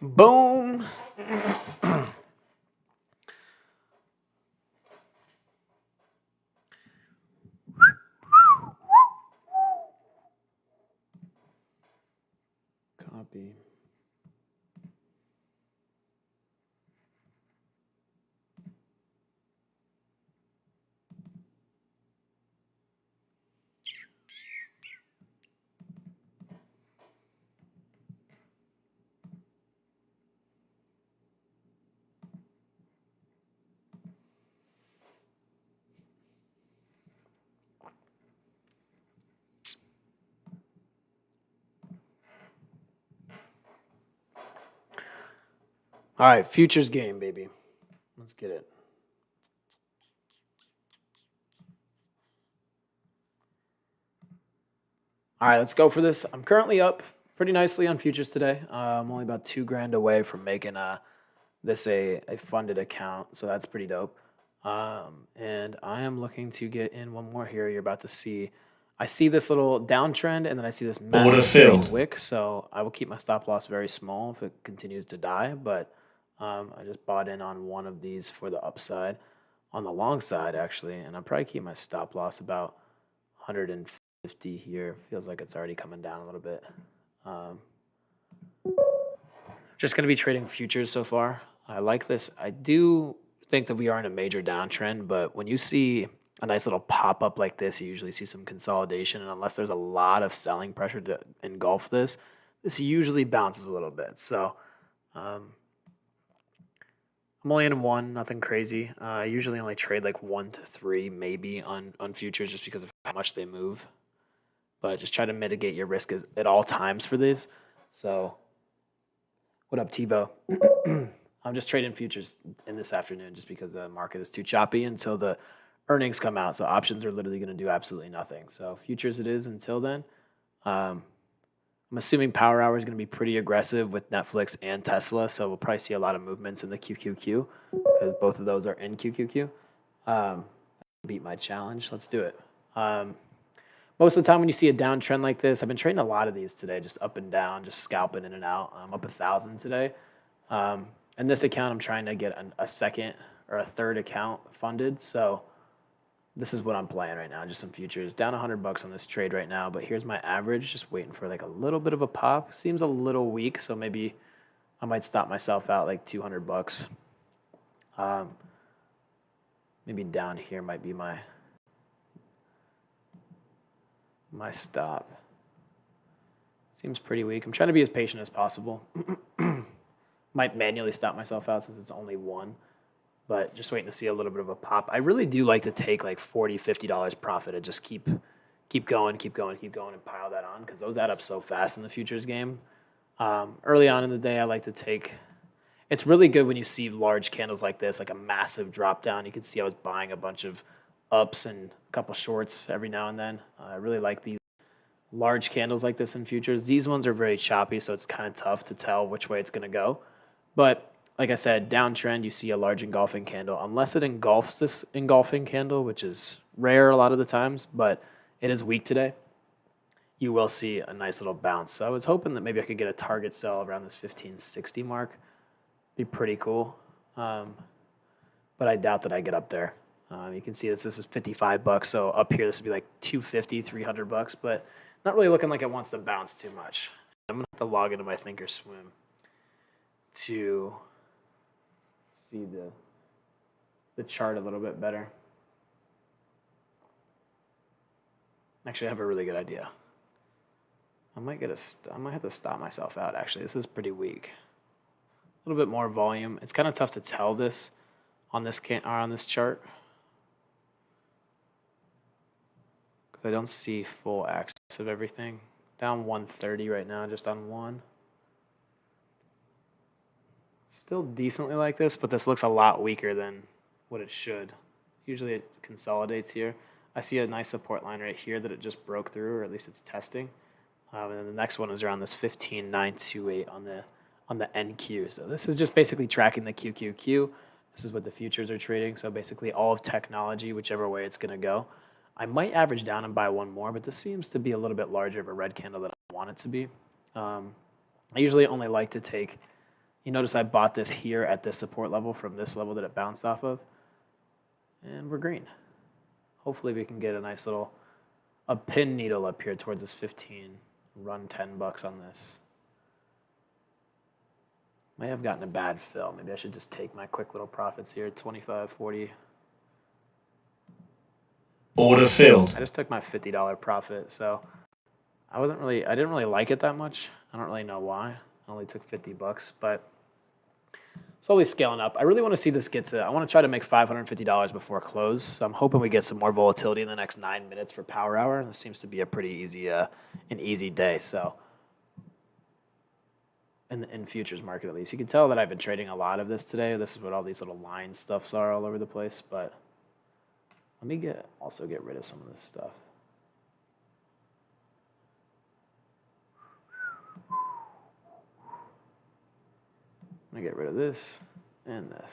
Boom. Copy. All right, futures game, baby. Let's get it. All right, let's go for this. I'm currently up pretty nicely on futures today. I'm only about $2,000 away from making this a funded account, so that's pretty dope. And I am looking to get in one more here. You're about to see. I see this little downtrend, and then I see this massive wick. So I will keep my stop loss very small if it continues to die. But I just bought in on one of these for the upside, on the long side actually, and I'll probably keep my stop loss about 150 here. Feels like it's already coming down a little bit. Just going to be trading futures so far. I like this. I do think that we are in a major downtrend, but when you see a nice little pop up like this, you usually see some consolidation. And unless there's a lot of selling pressure to engulf this, this usually bounces a little bit. So I'm only in one, nothing crazy. I usually only trade like 1 to 3 maybe on futures just because of how much they move. But just try to mitigate your risk at all times for these. So what up, TiVo? I'm just trading futures in this afternoon just because the market is too choppy until the earnings come out. So options are literally going to do absolutely nothing. So futures it is until then. I'm assuming Power Hour is going to be pretty aggressive with Netflix and Tesla. So we'll probably see a lot of movements in the QQQ because both of those are in QQQ. Beat my challenge. Let's do it. Most of the time when you see a downtrend like this, I've been trading a lot of these today, just up and down, just scalping in and out. I'm up 1,000 today. And this account, I'm trying to get a second or a third account funded. So this is what I'm playing right now, just some futures. Down $100 on this trade right now, but here's my average, just waiting for like a little bit of a pop. Seems a little weak, so maybe I might stop myself out like $200. Maybe down here might be my stop. Seems pretty weak. I'm trying to be as patient as possible. Might manually stop myself out since it's only one, but just waiting to see a little bit of a pop. I really do like to take like $40, $50 profit and just keep going, and pile that on because those add up so fast in the futures game. Early on in the day, I like to take. It's really good when you see large candles like this, like a massive drop down. You can see I was buying a bunch of ups and a couple shorts every now and then. I really like these large candles like this in futures. These ones are very choppy, so it's kind of tough to tell which way it's going to go. But like I said, downtrend, you see a large engulfing candle. Unless it engulfs this engulfing candle, which is rare a lot of the times, but it is weak today, you will see a nice little bounce. So I was hoping that maybe I could get a target sell around this 1560 mark. Be pretty cool. But I doubt that I get up there. You can see this is $55, so up here this would be like $250, $300, but not really looking like it wants to bounce too much. I'm gonna have to log into my Thinkorswim to see the chart a little bit better. Actually, I have a really good idea. I might have to stop myself out. Actually, this is pretty weak. A little bit more volume. It's kind of tough to tell this on this chart because I don't see full access of everything. Down 130 right now, just on one. Still decently like this, but this looks a lot weaker than what it should. Usually it consolidates here. I see a nice support line right here that it just broke through, or at least it's testing. And then the next one is around this 15,928 on the NQ. So this is just basically tracking the QQQ. This is what the futures are trading. So basically all of technology, whichever way it's going to go. I might average down and buy one more, but this seems to be a little bit larger of a red candle than I want it to be. I usually only like to take You notice I bought this here at this support level from this level that it bounced off of. And we're green. Hopefully we can get a nice little, a pin needle up here towards this 15. Run $10 on this. May have gotten a bad fill. Maybe I should just take my quick little profits here, 25, 40. Order filled. I just took my $50 profit, so I didn't really like it that much. I don't really know why. I only took $50, but slowly scaling up. I really want to see this get to, I want to try to make $550 before close. So I'm hoping we get some more volatility in the next 9 minutes for power hour. This seems to be a pretty easy, an easy day. So in futures market, at least, you can tell that I've been trading a lot of this today. This is what all these little line stuffs are all over the place. But let me also get rid of some of this stuff. I'm going to get rid of this and this.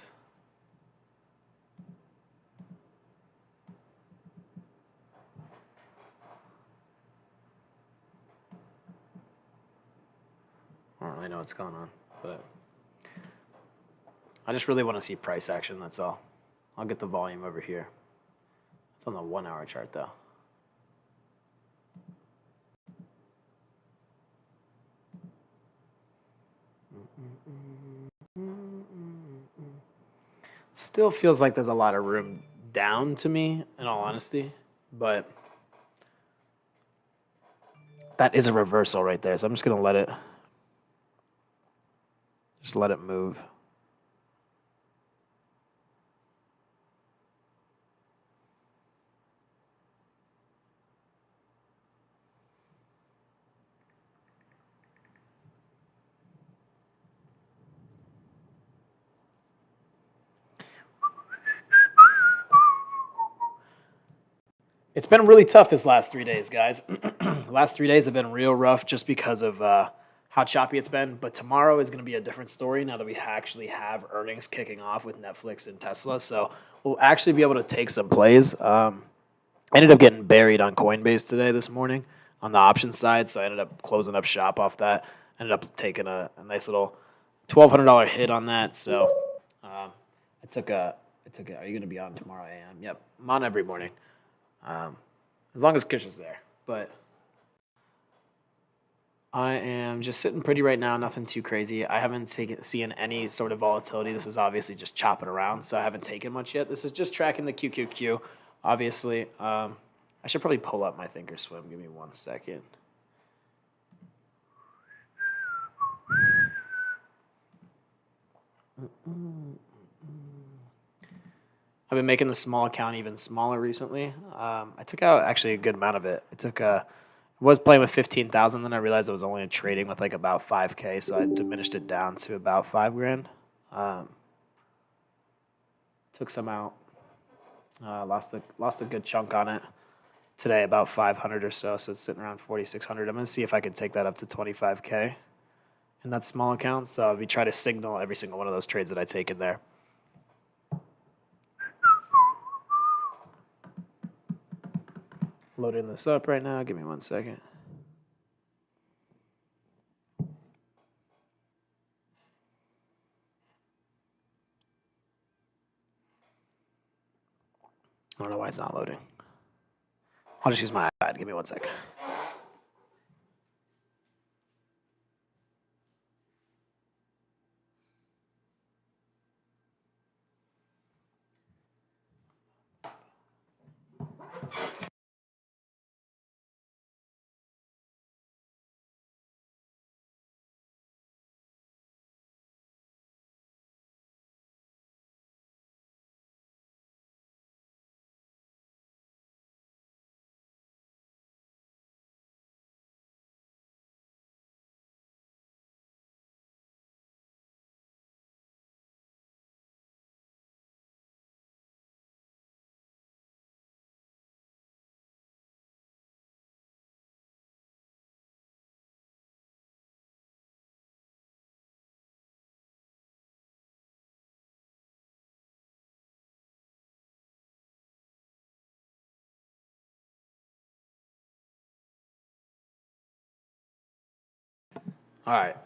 I don't really know what's going on, but I just really want to see price action, that's all. I'll get the volume over here. It's on the 1 hour chart, though. Still feels like there's a lot of room down to me, in all honesty, but that is a reversal right there, so I'm just going to let it move. It's been really tough this last 3 days, guys. The last 3 days have been real rough just because of how choppy it's been. But tomorrow is going to be a different story now that we actually have earnings kicking off with Netflix and Tesla. So we'll actually be able to take some plays. I ended up getting buried on Coinbase today this morning on the options side. So I ended up closing up shop off that. Ended up taking a nice little $1,200 hit on that. So I took a, are you going to be on tomorrow AM? Yep. I'm on every morning. As long as Kush's there. But I am just sitting pretty right now, nothing too crazy. I haven't seen any sort of volatility. This is obviously just chopping around, so I haven't taken much yet. This is just tracking the QQQ, obviously. I should probably pull up my Thinkorswim. Give me 1 second. I've been making the small account even smaller recently. I took out actually a good amount of it. I was playing with 15,000, then I realized I was only trading with like about 5K, so I diminished it down to about $5,000. Took some out. Lost a good chunk on it today, about 500 or so. So it's sitting around 4,600. I'm gonna see if I can take that up to 25K in that small account. So we try to signal every single one of those trades that I take in there. Loading this up right now. Give me 1 second. I don't know why it's not loading. I'll just use my iPad. Give me 1 second. All right.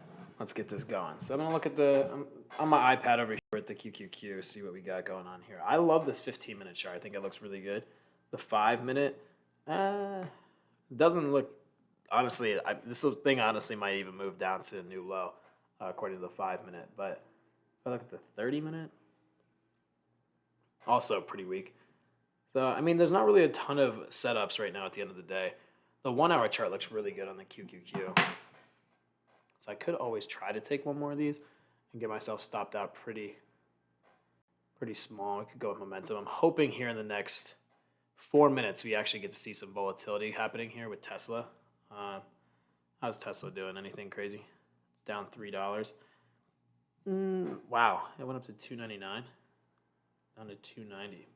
let's get this going. So I'm gonna look at the on my iPad over here at the QQQ, see what we got going on here. I love this 15-minute chart. I think it looks really good. The 5-minute doesn't look. Honestly, this thing honestly might even move down to a new low, according to the 5-minute. But if I look at the 30-minute, also pretty weak. So I mean, there's not really a ton of setups right now at the end of the day. The 1-hour chart looks really good on the QQQ. So I could always try to take one more of these and get myself stopped out pretty small. I could go with momentum. I'm hoping here in the next 4 minutes we actually get to see some volatility happening here with Tesla. How's Tesla doing? Anything crazy? It's down $3. Wow, it went up to $2.99, down to $2.90.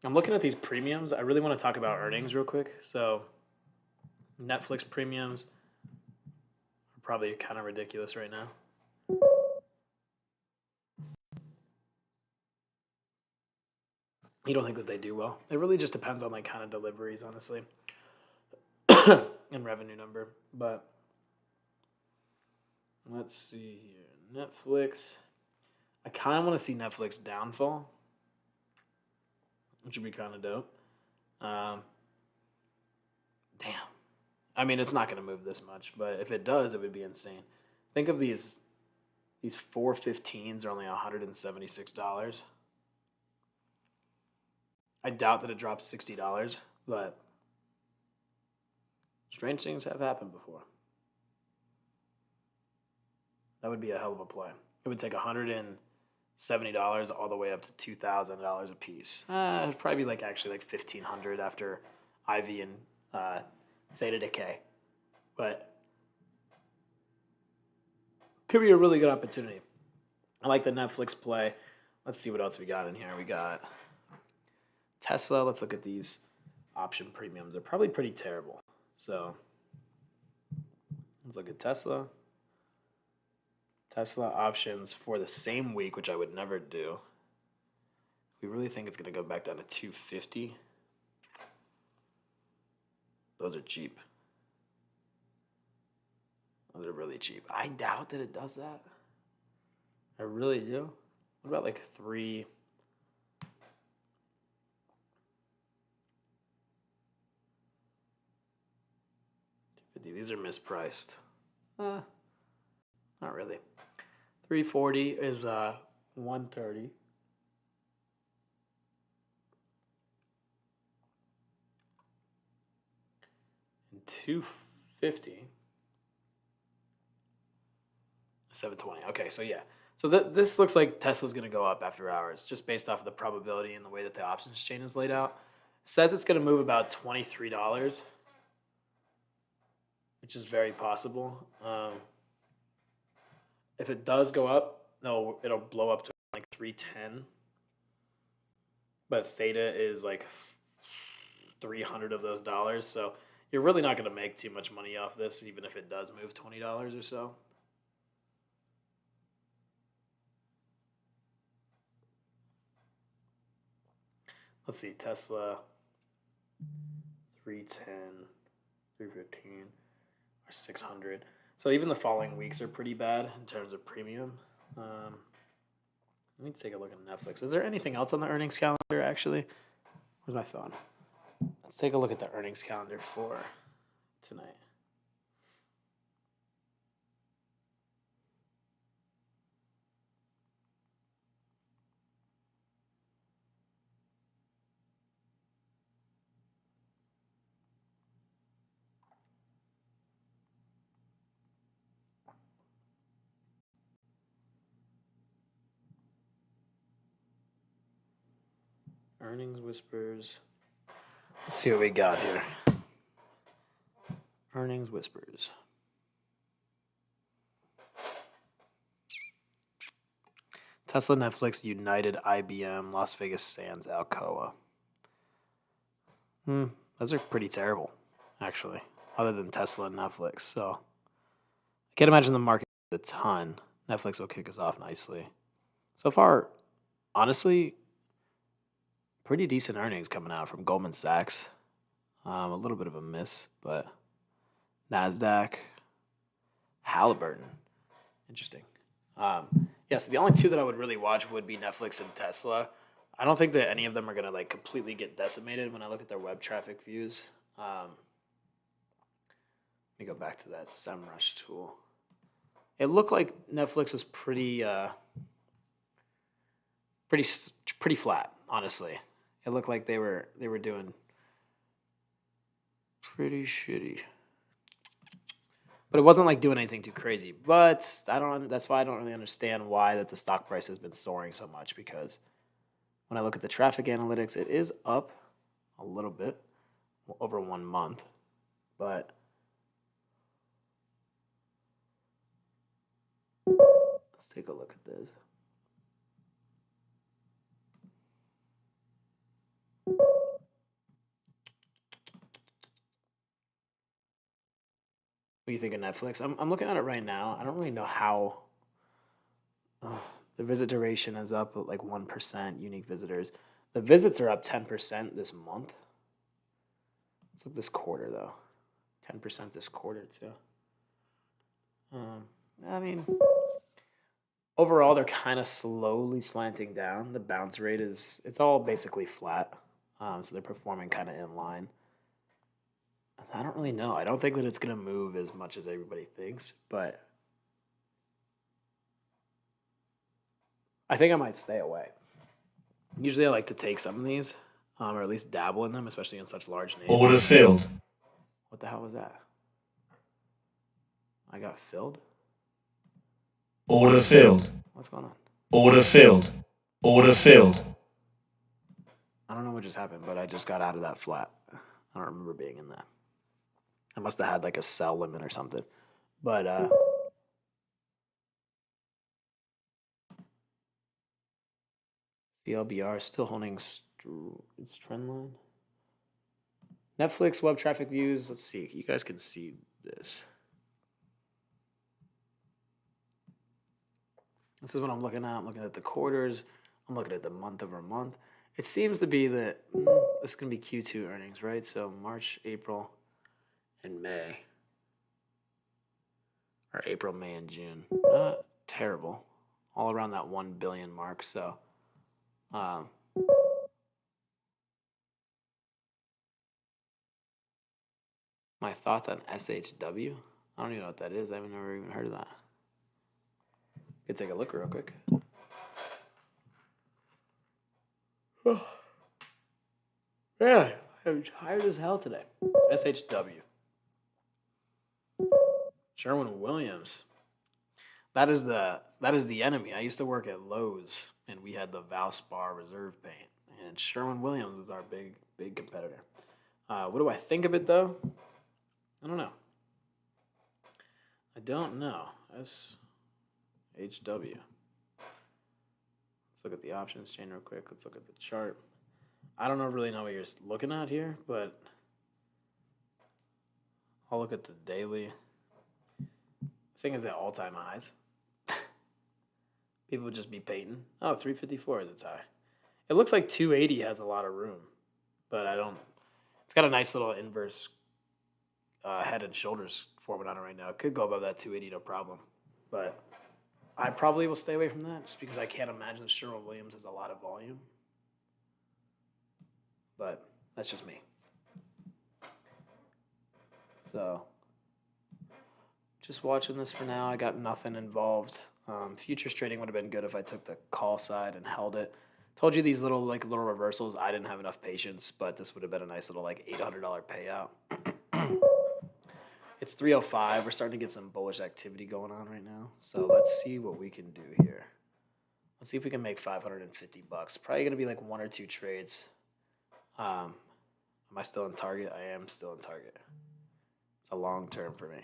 I'm looking at these premiums. I really want to talk about earnings real quick. So Netflix premiums are probably kind of ridiculous right now. You don't think that they do well? It really just depends on like kind of deliveries, honestly, and revenue number. But let's see here. Netflix. I kind of want to see Netflix downfall, which would be kind of dope. Damn. I mean, it's not going to move this much, but if it does, it would be insane. Think of these 415s are only $176. I doubt that it drops $60, but strange things have happened before. That would be a hell of a play. It would take $170 all the way up to $2,000 a piece. It'd probably be like $1,500 after IV and theta decay, but could be a really good opportunity. I like the Netflix play. Let's see what else we got in here. We got Tesla. Let's look at these option premiums. They're probably pretty terrible. So let's look at Tesla. Tesla options for the same week, which I would never do. We really think it's going to go back down to 250. Those are cheap. Those are really cheap. I doubt that it does that. I really do. What about like 3? These are mispriced. Not really. 340 is 130. And 250. 720. Okay, so yeah. So this looks like Tesla's going to go up after hours, just based off of the probability and the way that the options chain is laid out. It says it's going to move about $23, which is very possible. If it does go up, no, it'll blow up to like 310. But theta is like 300 of those dollars, so you're really not going to make too much money off this, even if it does move $20 or so. Let's see, Tesla 310, 315, or 600. So even the following weeks are pretty bad in terms of premium. Let me take a look at Netflix. Is there anything else on the earnings calendar, actually? Where's my phone? Let's take a look at the earnings calendar for tonight. Earnings Whispers. Let's see what we got here. Earnings Whispers. Tesla, Netflix, United, IBM, Las Vegas Sands, Alcoa. Those are pretty terrible, actually, other than Tesla and Netflix. So I can't imagine the market a ton. Netflix will kick us off nicely. So far, honestly, pretty decent earnings coming out from Goldman Sachs. A little bit of a miss, but Nasdaq, Halliburton. Interesting. Yeah, so the only two that I would really watch would be Netflix and Tesla. I don't think that any of them are gonna like completely get decimated when I look at their web traffic views. Let me go back to that SEMrush tool. It looked like Netflix was pretty flat, honestly. It looked like they were doing pretty shitty. But it wasn't like doing anything too crazy. But that's why I don't really understand why that the stock price has been soaring so much, because when I look at the traffic analytics, it is up a little bit over 1 month. But let's take a look at this. What do you think of Netflix? I'm looking at it right now. I don't really know how. The visit duration is up at like 1%, unique visitors. The visits are up 10% this month. Let's look this quarter though. 10% this quarter too. I mean, overall they're kind of slowly slanting down. The bounce rate it's all basically flat. So they're performing kind of in line. I don't really know. I don't think that it's going to move as much as everybody thinks, but I think I might stay away. Usually I like to take some of these, or at least dabble in them, especially in such large names. Order filled. What the hell was that? I got filled? Order filled. What's going on? Order filled. Order filled. I don't know what just happened, but I just got out of that flat. I don't remember being in that. I must have had like a sell limit or something. But CLBR still holding its trend line. Netflix web traffic views. Let's see. You guys can see this. This is what I'm looking at. I'm looking at the quarters. I'm looking at the month over month. It seems to be that this is going to be Q2 earnings, right? So March, April, and May. Or April, May, and June. Not terrible. All around that 1 billion mark. So my thoughts on SHW? I don't even know what that is. I've never even heard of that. Could take a look real quick. Yeah, I'm tired as hell today. SHW. Sherwin-Williams. That is the enemy. I used to work at Lowe's, and we had the Valspar Reserve paint, and Sherwin-Williams was our big competitor. What do I think of it though? I don't know. SHW. Let's look at the options chain real quick. Let's look at the chart. I don't really know what you're looking at here, but I'll look at the daily. This thing is at all-time highs. People would just be painting. Oh, 354 is its high. It looks like 280 has a lot of room, but I don't. It's got a nice little inverse head and shoulders forming on it right now. It could go above that 280, no problem. But I probably will stay away from that just because I can't imagine Sherwin-Williams has a lot of volume. But that's just me. So just watching this for now. I got nothing involved. Futures trading would have been good if I took the call side and held it. Told you these little reversals. I didn't have enough patience, but this would have been a nice little like $800 payout. It's 305. We're starting to get some bullish activity going on right now. So let's see what we can do here. Let's see if we can make $550. Probably gonna be like 1 or 2 trades. Am I still in target? I am still in target. It's a long term for me.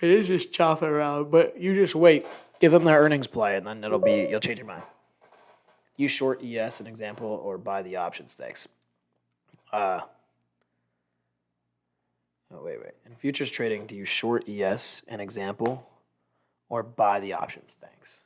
It is just chopping around, but you just wait. Give them their earnings play, and then you'll change your mind. You short ES, an example, or buy the option stakes. Oh, wait. In futures trading, do you short ES, an example, or buy the option stakes?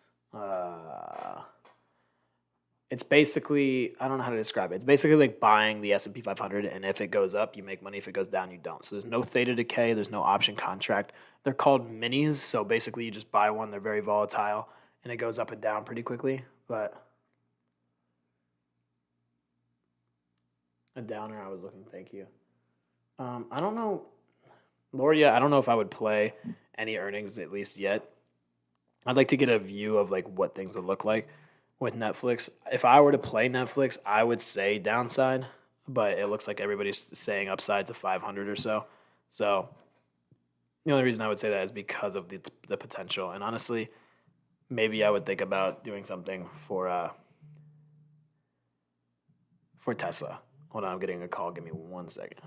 It's basically, I don't know how to describe it. It's basically like buying the S&P 500, and if it goes up, you make money. If it goes down, you don't. So there's no theta decay. There's no option contract. They're called minis. So basically, you just buy one. They're very volatile, and it goes up and down pretty quickly. But a downer, I was looking. Thank you. I don't know, Loria. I don't know if I would play any earnings at least yet. I'd like to get a view of like what things would look like with Netflix. If I were to play Netflix, I would say downside, but it looks like everybody's saying upside to 500 or so. So the only reason I would say that is because of the potential. And honestly, maybe I would think about doing something for Tesla. Hold on, I'm getting a call. Give me 1 second.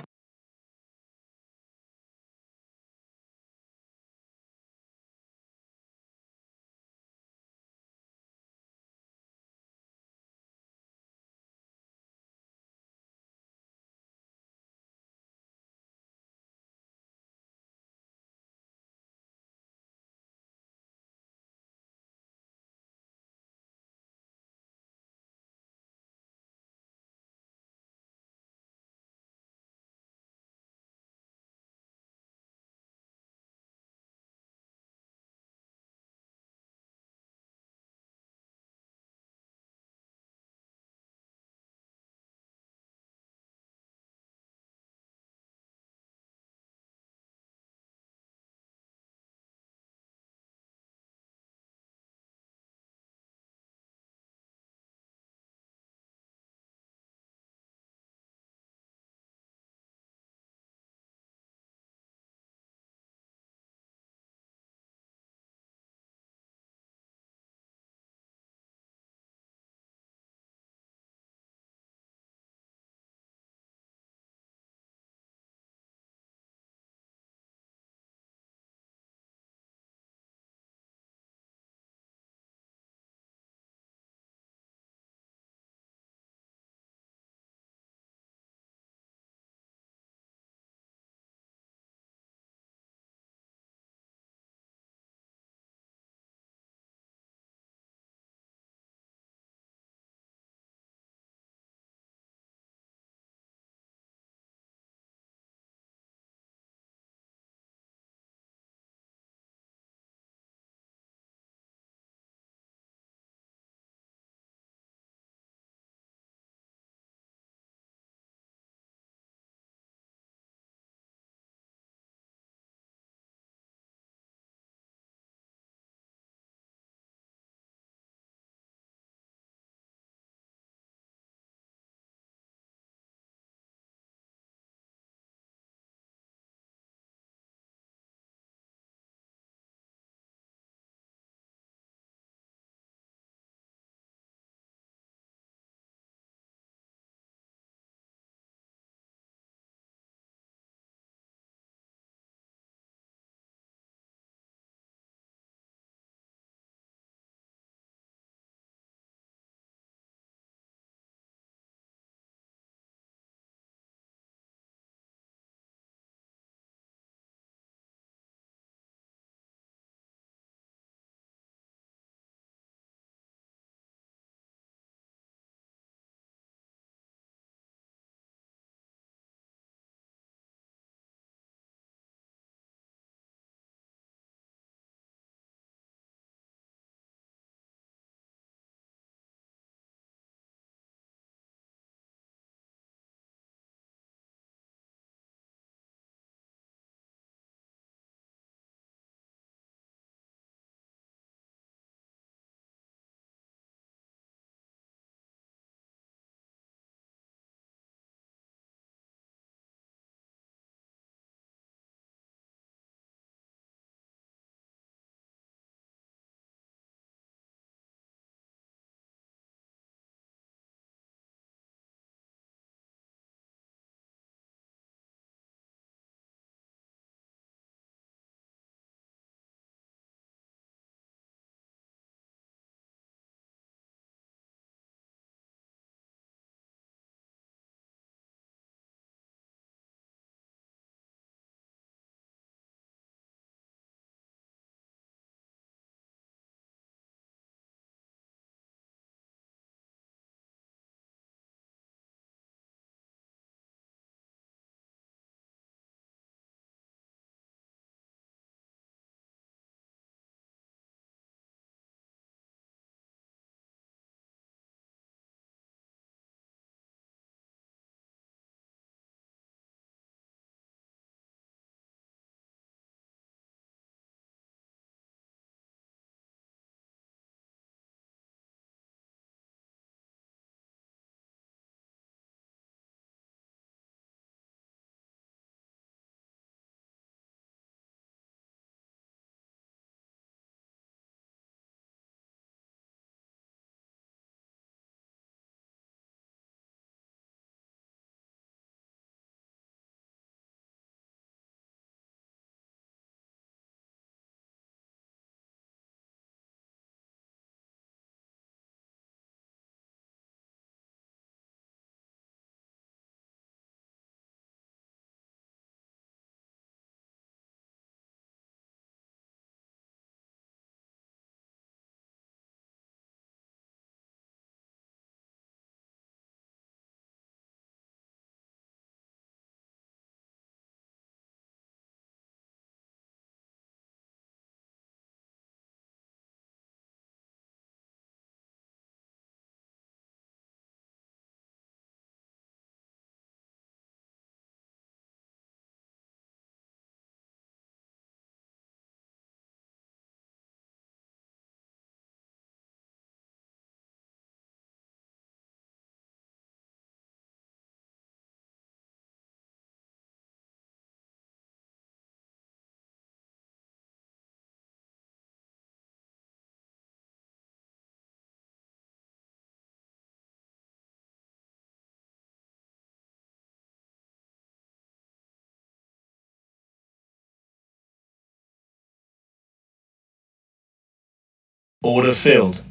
Order filled.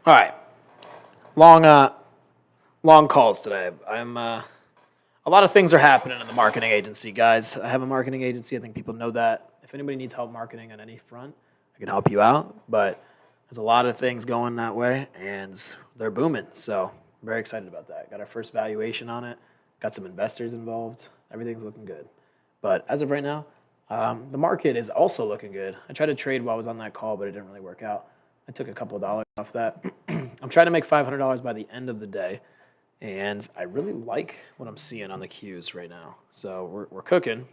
All right. Long calls today. A lot of things are happening in the marketing agency, guys. I have a marketing agency. I think people know that. If anybody needs help marketing on any front, I can help you out. But there's a lot of things going that way, and they're booming. So I'm very excited about that. Got our first valuation on it. Got some investors involved. Everything's looking good. But as of right now, the market is also looking good. I tried to trade while I was on that call, but it didn't really work out. I took a couple of dollars off that. I'm trying to make $500 by the end of the day. And I really like what I'm seeing on the cues right now. So we're cooking.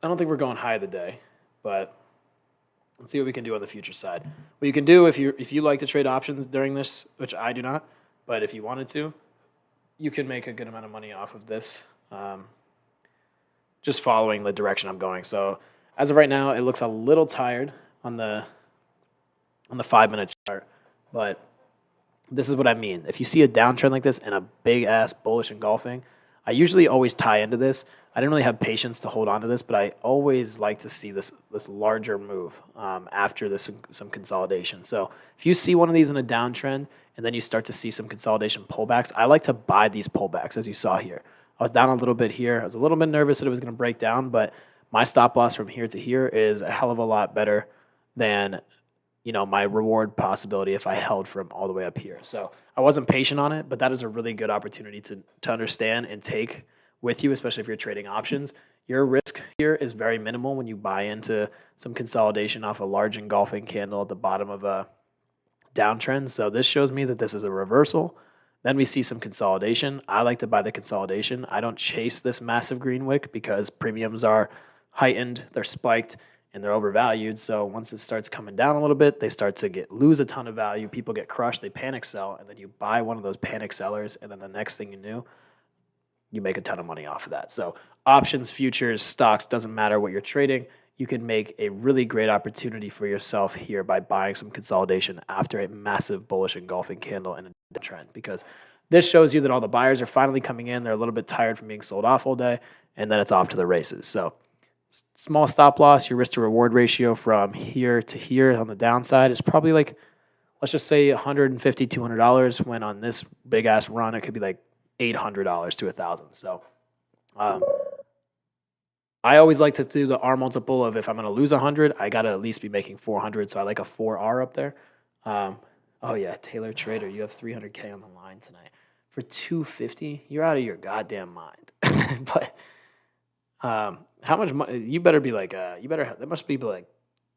I don't think we're going high of the day, but let's see what we can do on the future side. What you can do if you like to trade options during this, which I do not, but if you wanted to, you can make a good amount of money off of this, just following the direction I'm going. So as of right now, it looks a little tired on the 5-minute chart, but this is what I mean. If you see a downtrend like this and a big ass bullish engulfing, I usually always tie into this. I didn't really have patience to hold on to this, but I always like to see this larger move after this some consolidation. So if you see one of these in a downtrend and then you start to see some consolidation pullbacks, I like to buy these pullbacks, as you saw here. I was down a little bit here. I was a little bit nervous that it was going to break down, but my stop loss from here to here is a hell of a lot better than my reward possibility if I held from all the way up here. So I wasn't patient on it, but that is a really good opportunity to understand and take with you, especially if you're trading options. Your risk here is very minimal when you buy into some consolidation off a large engulfing candle at the bottom of a downtrend. So this shows me that this is a reversal. Then we see some consolidation. I like to buy the consolidation. I don't chase this massive green wick because premiums are heightened, they're spiked, and they're overvalued. So once it starts coming down a little bit, they start to lose a ton of value. People get crushed, they panic sell, and then you buy one of those panic sellers, and then the next thing you knew, you make a ton of money off of that. So options, futures, stocks, doesn't matter what you're trading. you can make a really great opportunity for yourself here by buying some consolidation after a massive bullish engulfing candle and a trend, because this shows you that all the buyers are finally coming in. They're a little bit tired from being sold off all day, and then it's off to the races. So small stop loss, your risk to reward ratio from here to here on the downside is probably like, let's just say $150, $200, when on this big ass run, it could be like $800 to $1,000. So I always like to do the R multiple of, if I'm going to lose 100, I got to at least be making 400. So I like a 4R up there. Oh yeah, Taylor Trader, you have 300K on the line tonight for 250. You're out of your goddamn mind. But how much money? You better be like, that must be like,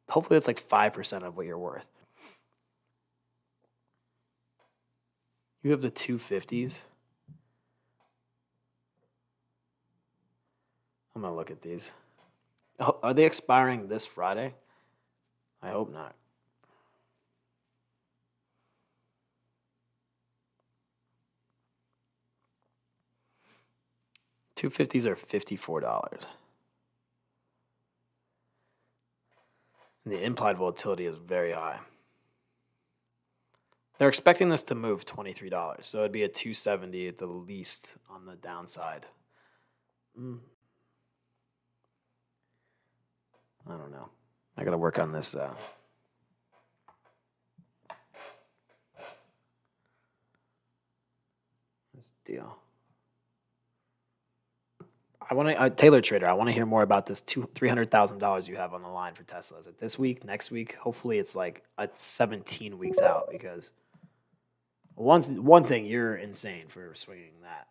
hopefully it's like 5% of what you're worth. You have the 250s. I'm going to look at these. Oh, are they expiring this Friday? I hope not. $250s are $54. And the implied volatility is very high. They're expecting this to move $23, so it'd be a 270 at the least on the downside. I don't know. I got to work on this. This deal. I want to Taylor Trader. I want to hear more about this $300,000 you have on the line for Tesla. Is it this week? Next week? Hopefully, it's like 17 weeks out, because one thing, you're insane for swinging that.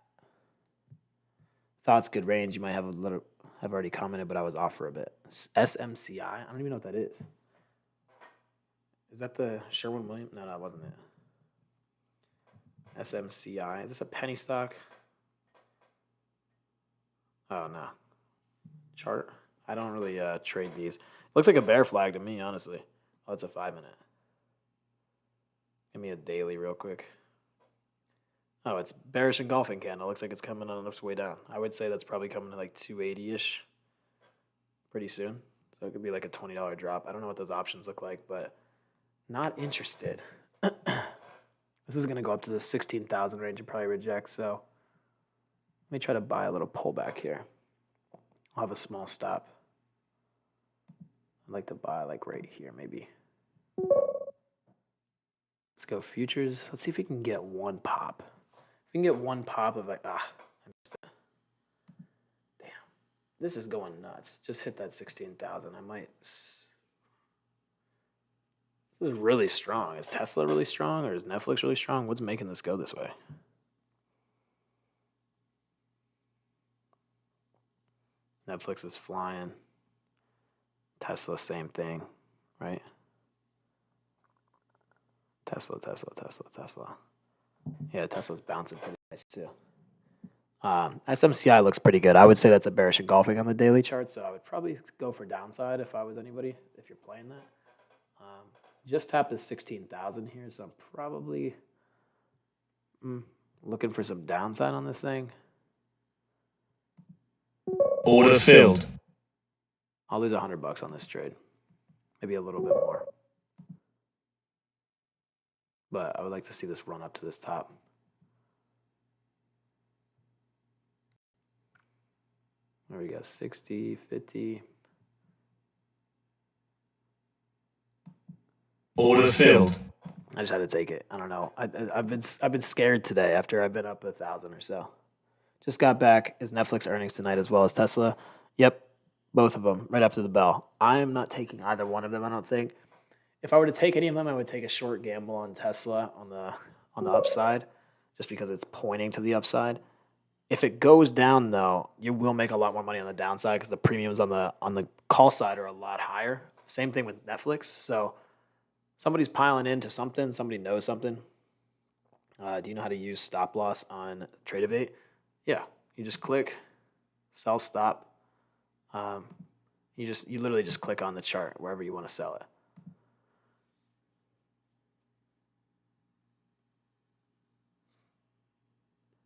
Thoughts good range. You might have I've already commented, but I was off for a bit. SMCI. I don't even know what that is. Is that the Sherwin-Williams? No, that wasn't it. SMCI. Is this a penny stock? Oh, no. Chart? I don't really trade these. It looks like a bear flag to me, honestly. Oh, it's a 5-minute. Give me a daily real quick. Oh, it's bearish engulfing candle. Looks like it's coming on its way down. I would say that's probably coming to like 280-ish pretty soon. So it could be like a $20 drop. I don't know what those options look like, but not interested. This is going to go up to the 16,000 range and probably reject. So let me try to buy a little pullback here. I'll have a small stop. I'd like to buy like right here, maybe. Let's go futures. Let's see if we can get one pop. If we can get one pop of like, I missed it. Damn. This is going nuts. Just hit that 16,000. I might. This is really strong. Is Tesla really strong, or is Netflix really strong? What's making this go this way? Netflix is flying. Tesla, same thing, right? Tesla. Yeah, Tesla's bouncing pretty nice too. SMCI looks pretty good. I would say that's a bearish engulfing on the daily chart, so I would probably go for downside if I was anybody, if you're playing that. Just tapped the 16,000 here, so I'm probably looking for some downside on this thing. Order filled. I'll lose $100 on this trade, maybe a little bit more. But I would like to see this run up to this top. There we go, 60, 50. Order filled. I just had to take it. I don't know. I've been scared today after I've been up 1,000 or so. Just got back. Is Netflix earnings tonight as well as Tesla? Yep, both of them right after the bell. I am not taking either one of them, I don't think. If I were to take any of them, I would take a short gamble on Tesla on the upside, just because it's pointing to the upside. If it goes down, though, you will make a lot more money on the downside, because the premiums on the call side are a lot higher. Same thing with Netflix. So somebody's piling into something. Somebody knows something. Do you know how to use stop loss on Tradevate? Yeah, you just click sell stop. You literally just click on the chart wherever you want to sell it.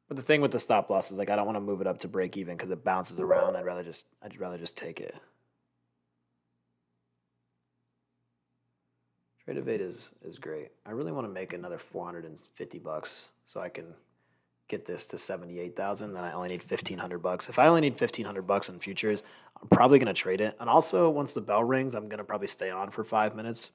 But the thing with the stop loss is, like, I don't want to move it up to break even because it bounces around. I'd rather just take it. Trade of 8 is great. I really want to make another 450 bucks so I can get this to 78,000. Then I only need 1,500 bucks. If I only need 1,500 bucks in futures, I'm probably going to trade it. And also, once the bell rings, I'm going to probably stay on for 5 minutes,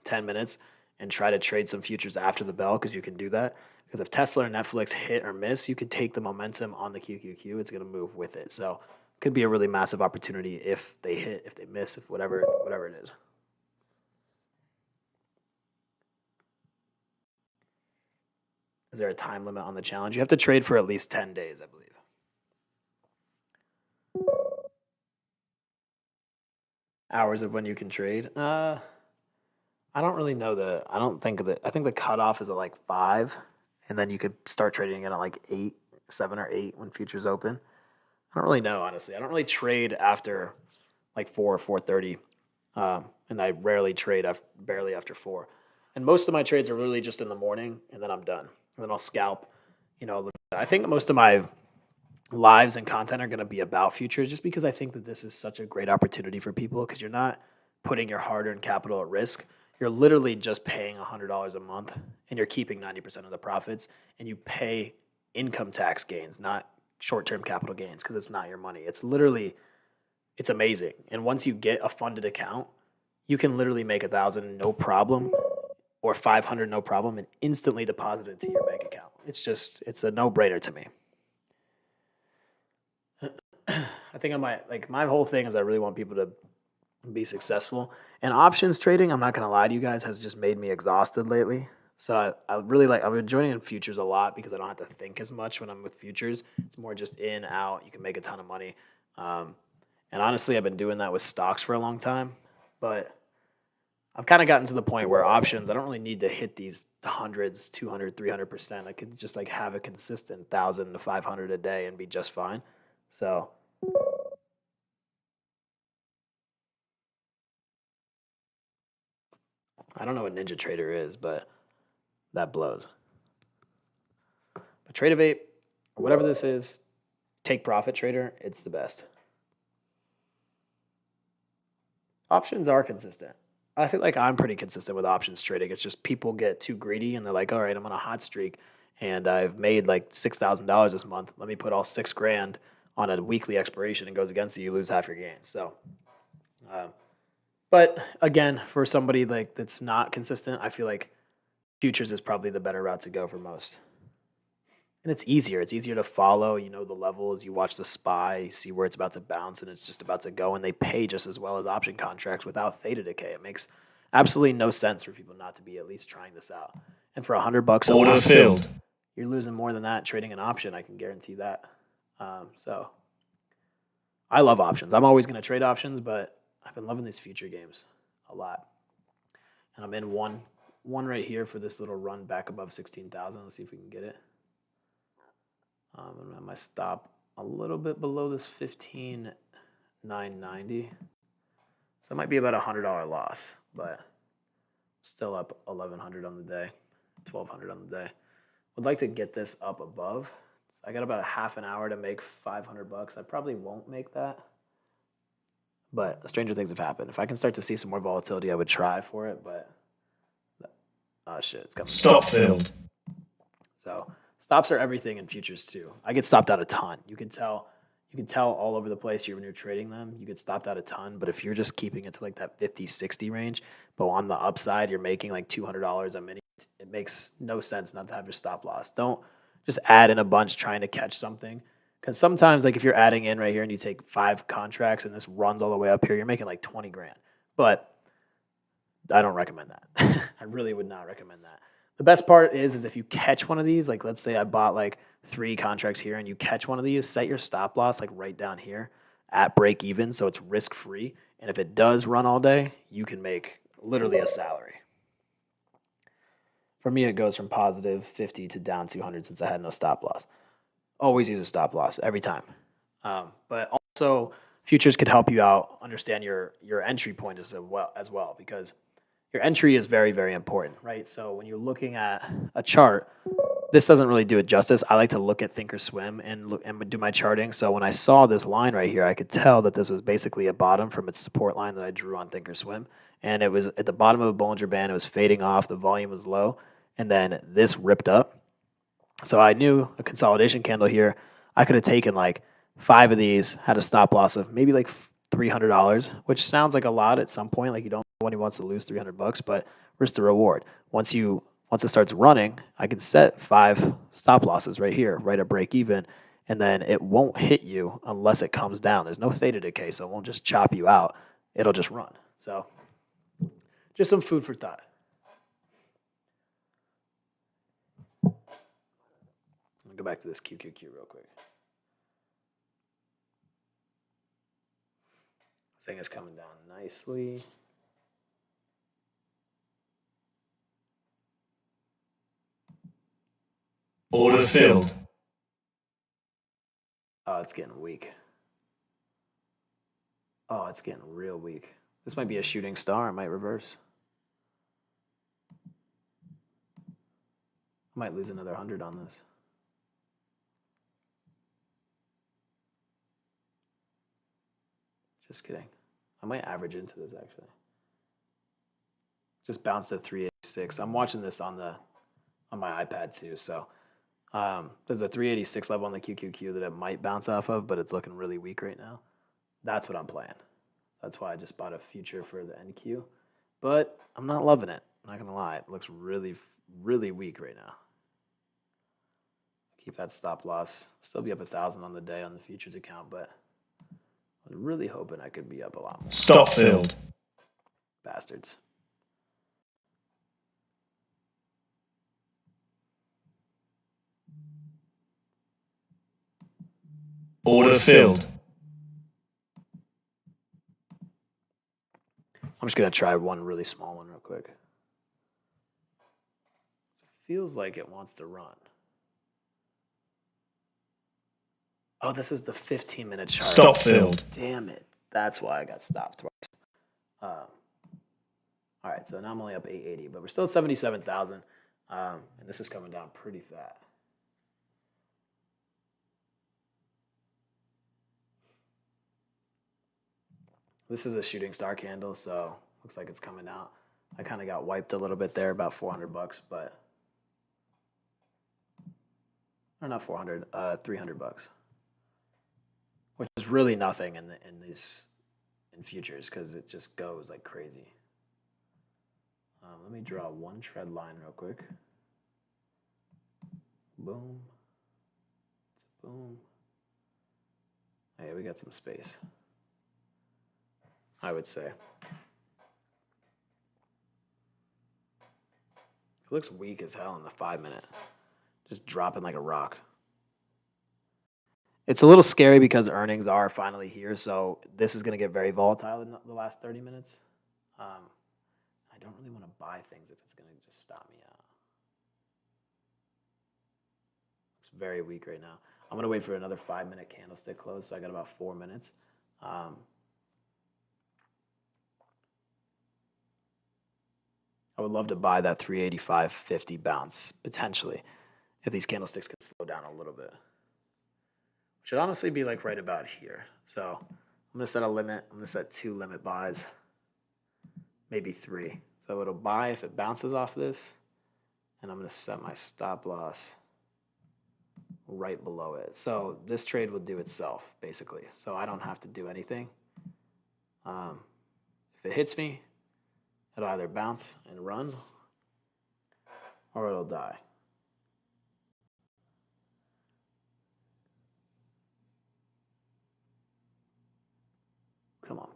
10 minutes, and try to trade some futures after the bell because you can do that. Because if Tesla or Netflix hit or miss, you could take the momentum on the QQQ. It's going to move with it. So it could be a really massive opportunity if they hit, if they miss, if whatever it is. Is there a time limit on the challenge? You have to trade for at least 10 days, I believe. Hours of when you can trade. I don't really know I don't think that. I think the cutoff is at like 5, and then you could start trading again at like 8, 7 or 8 when futures open. I don't really know, honestly. I don't really trade after like 4 or 4:30, and I rarely trade barely after 4. And most of my trades are really just in the morning, and then I'm done. And then I'll scalp. I think most of my lives and content are going to be about futures just because I think that this is such a great opportunity for people because you're not putting your hard-earned capital at risk. You're literally just paying $100 a month and you're keeping 90% of the profits and you pay income tax gains, not short-term capital gains because it's not your money. It's amazing. And once you get a funded account, you can literally make 1,000 no problem or 500 no problem and instantly deposit it to your bank account. It's a no-brainer to me. I think my whole thing is I really want people to be successful. And options trading, I'm not going to lie to you guys, has just made me exhausted lately. So I've been joining in futures a lot because I don't have to think as much when I'm with futures. It's more just in, out. You can make a ton of money. And honestly, I've been doing that with stocks for a long time. But I've kind of gotten to the point where options, I don't really need to hit these hundreds, 200, 300%. I could just have a consistent 1,000 to 500 a day and be just fine. So I don't know what Ninja Trader is, but that blows. But Trade of 8, or whatever this is, take profit trader, it's the best. Options are consistent. I feel like I'm pretty consistent with options trading. It's just people get too greedy and they're like, all right, I'm on a hot streak and I've made like $6,000 this month. Let me put all $6,000 on a weekly expiration and goes against you lose half your gains. So, but again, for somebody that's not consistent, I feel like futures is probably the better route to go for most. And it's easier. It's easier to follow. You know the levels. You watch the SPY. You see where it's about to bounce, and it's just about to go. And they pay just as well as option contracts without theta decay. It makes absolutely no sense for people not to be at least trying this out. And for $100 a Order month, filled. you're losing more than that trading an option. I can guarantee that. So I love options. I'm always going to trade options, but I've been loving these future games a lot. And I'm in one right here for this little run back above 16,000. Let's see if we can get it. I'm at my stop a little bit below this 15,990. So it might be about $100 loss, but still up 1,100 on the day, 1,200 on the day. Would like to get this up above. I got about a half an hour to make $500. I probably won't make that, but stranger things have happened. If I can start to see some more volatility, I would try for it, but oh shit, it's coming. Stop filled. So stops are everything in futures too. I get stopped out a ton. You can tell all over the place when you're trading them. You get stopped out a ton, but if you're just keeping it to like that 50, 60 range, but on the upside you're making like $200 a minute, it makes no sense not to have your stop loss. Don't just add in a bunch trying to catch something. Because sometimes, like if you're adding in right here and you take 5 contracts and this runs all the way up here, you're making like 20 grand. But I don't recommend that. I really would not recommend that. The best part is if you catch one of these, like let's say I bought like 3 contracts here and you catch one of these, set your stop loss like right down here at break even so it's risk free. And if it does run all day, you can make literally a salary. For me, it goes from positive 50 to down 200 since I had no stop loss. Always use a stop loss every time. But also, futures could help you out understand your entry point as well because your entry is very, very important, right? So when you're looking at a chart, this doesn't really do it justice. I like to look at Thinkorswim and look and do my charting. So when I saw this line right here, I could tell that this was basically a bottom from its support line that I drew on Thinkorswim, and it was at the bottom of a Bollinger Band. It was fading off. The volume was low, and then this ripped up. So I knew a consolidation candle here. I could have taken like 5 of these, had a stop loss of maybe like $300, which sounds like a lot at some point. Like you don't know when he wants to lose $300, but risk the reward. Once it starts running, I can set 5 stop losses right here, right at break even, and then it won't hit you unless it comes down. There's no theta decay, so it won't just chop you out. It'll just run. So just some food for thought. I'll go back to this QQQ real quick. This thing is coming down nicely. Order filled. Oh, it's getting weak. Oh, it's getting real weak. This might be a shooting star. It might reverse. I might lose another 100 on this. Just kidding. I might average into this actually. Just bounced at 386. I'm watching this on my iPad too. So there's a 386 level on the QQQ that it might bounce off of, but it's looking really weak right now. That's what I'm playing. That's why I just bought a future for the NQ. But I'm not loving it. I'm not gonna lie. It looks really, really weak right now. Keep that stop loss. Still be up 1,000 on the day on the futures account, but I'm really hoping I could be up a lot more. Stop filled. Bastards. Order filled. I'm just going to try one really small one real quick. It feels like it wants to run. Oh, this is the 15-minute chart. Stop filled. Damn it. That's why I got stopped twice. All right, so now I'm only up 880, but we're still at 77,000, and this is coming down pretty fat. This is a shooting star candle, so looks like it's coming out. I kind of got wiped a little bit there, about $400, but or not 400, $300, which is really nothing in futures because it just goes like crazy. Let me draw one trend line real quick. Boom. Boom. Hey, we got some space, I would say. It looks weak as hell in the 5-minute. Just dropping like a rock. It's a little scary because earnings are finally here, so this is going to get very volatile in the last 30 minutes. I don't really want to buy things if it's going to just stop me out. It's very weak right now. I'm going to wait for another 5-minute candlestick close, so I got about 4 minutes. I would love to buy that 385.50 bounce, potentially, if these candlesticks could slow down a little bit. Should honestly be like right about here. So I'm going to set a limit. I'm going to set 2 limit buys, maybe 3. So it'll buy if it bounces off this, and I'm going to set my stop loss right below it. So this trade will do itself, basically. So I don't have to do anything. If it hits me, it'll either bounce and run, or it'll die. Come on.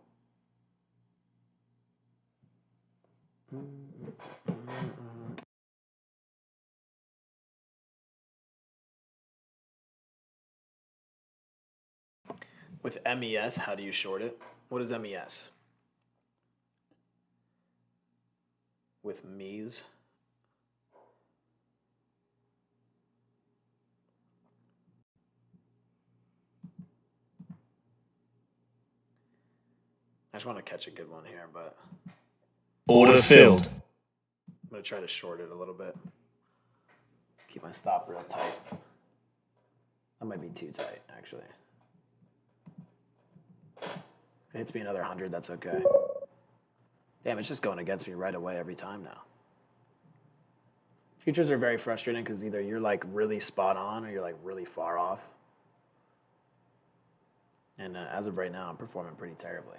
With MES, how do you short it? What is MES? With MES. I just want to catch a good one here, but Order filled. I'm going to try to short it a little bit. Keep my stop real tight. That might be too tight, actually. If it hits me another 100, that's okay. Damn, it's just going against me right away every time now. Futures are very frustrating because either you're like really spot on or you're like really far off. And as of right now, I'm performing pretty terribly.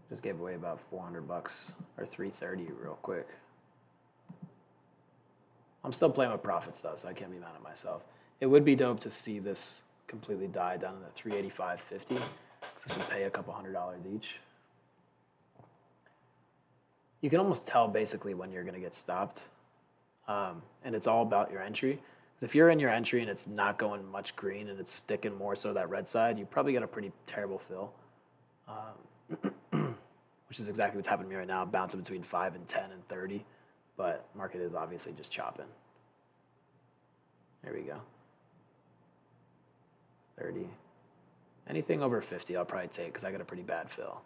Just gave away about 400 bucks or 330 real quick. I'm still playing with profits though, so I can't be mad at myself. It would be dope to see this completely die down to the 385.50. This would pay a couple $100 each. You can almost tell basically when you're going to get stopped. And it's all about your entry. Because if you're in your entry and it's not going much green and it's sticking more so that red side, you probably get a pretty terrible fill. Which is exactly what's happening to me right now, bouncing between 5 and 10 and 30. But market is obviously just chopping. There we go. 30. Anything over 50 I'll probably take because I got a pretty bad fill.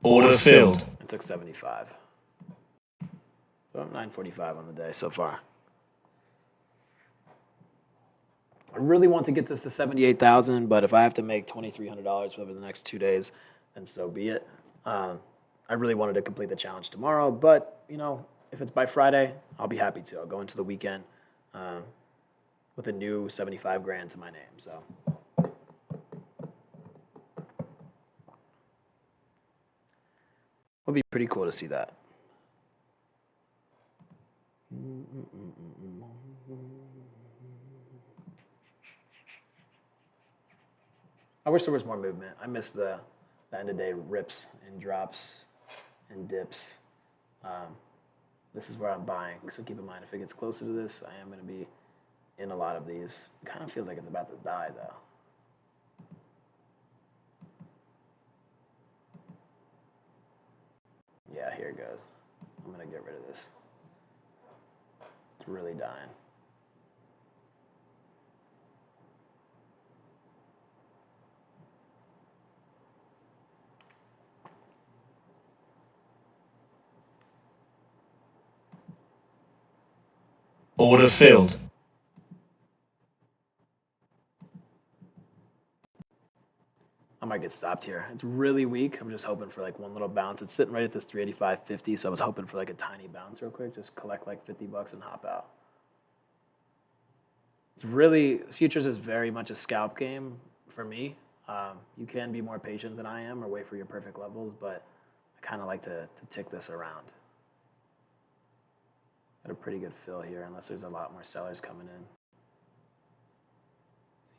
Order filled. I took 75. So I'm 945 on the day so far. I really want to get this to 78,000, but if I have to make $2,300 over the next 2 days, then so be it. I really wanted to complete the challenge tomorrow, but you know, if it's by Friday, I'll be happy to. I'll go into the weekend with a new 75 grand to my name. So. It'll be pretty cool to see that. I wish there was more movement. I miss the end of day rips and drops and dips. This is where I'm buying, so keep in mind if it gets closer to this, I am going to be in a lot of these. It kind of feels like it's about to die though. Yeah, here it goes. I'm going to get rid of this. It's really dying. Order filled. I might get stopped here. It's really weak. I'm just hoping for like one little bounce. It's sitting right at this 385.50, so I was hoping for like a tiny bounce real quick. Just collect like 50 bucks and hop out. It's really, futures is very much a scalp game for me. You can be more patient than I am or wait for your perfect levels, but I kind of like to tick this around. Got a pretty good fill here unless there's a lot more sellers coming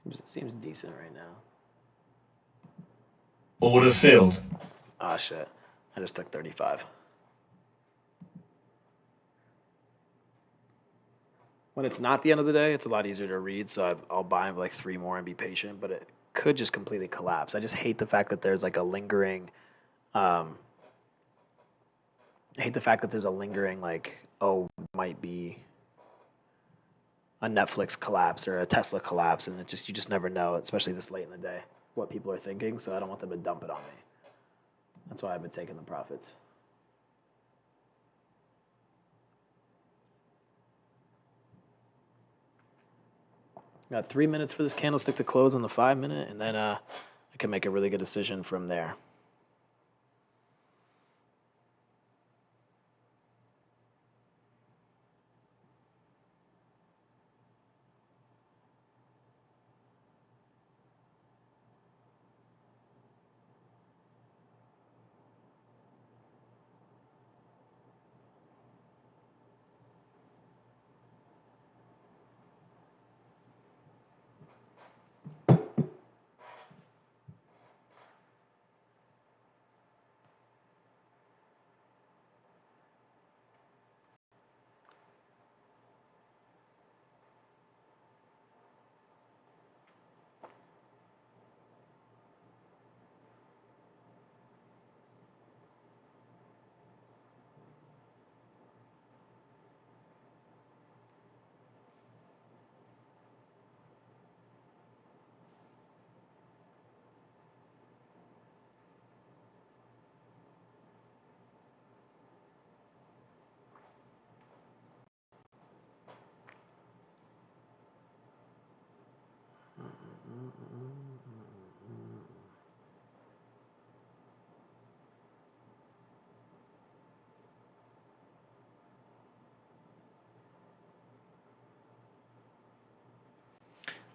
in. Seems decent right now. Order filled. Ah, shit. I just took 35. When it's not the end of the day, it's a lot easier to read, so I'll buy like 3 more and be patient, but it could just completely collapse. I just hate the fact that there's like a lingering, I hate the fact that there's a lingering like, oh, might be a Netflix collapse or a Tesla collapse, and you just never know, especially this late in the day, what people are thinking, so I don't want them to dump it on me. That's why I've been taking the profits. Got 3 minutes for this candlestick to close on the 5 minute, and then I can make a really good decision from there.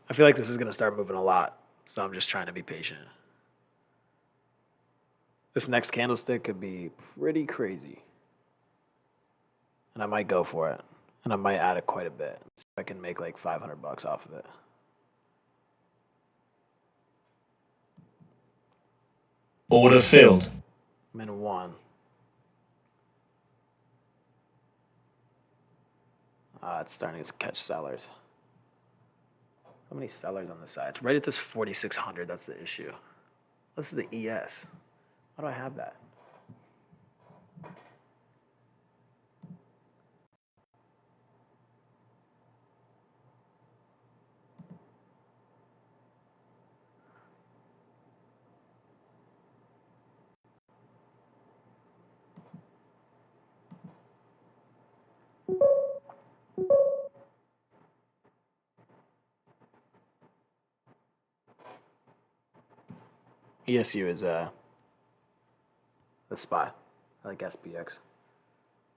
I feel like this is going to start moving a lot, so I'm just trying to be patient. This next candlestick could be pretty crazy. And I might go for it. And I might add it quite a bit. See if I can make like 500 bucks off of it. Order filled. I'm in one. It's starting to catch sellers. So many sellers on the side. It's right at this 4,600. That's the issue. This is the ES. Why do I have that? ESU is the spot. I like SPX.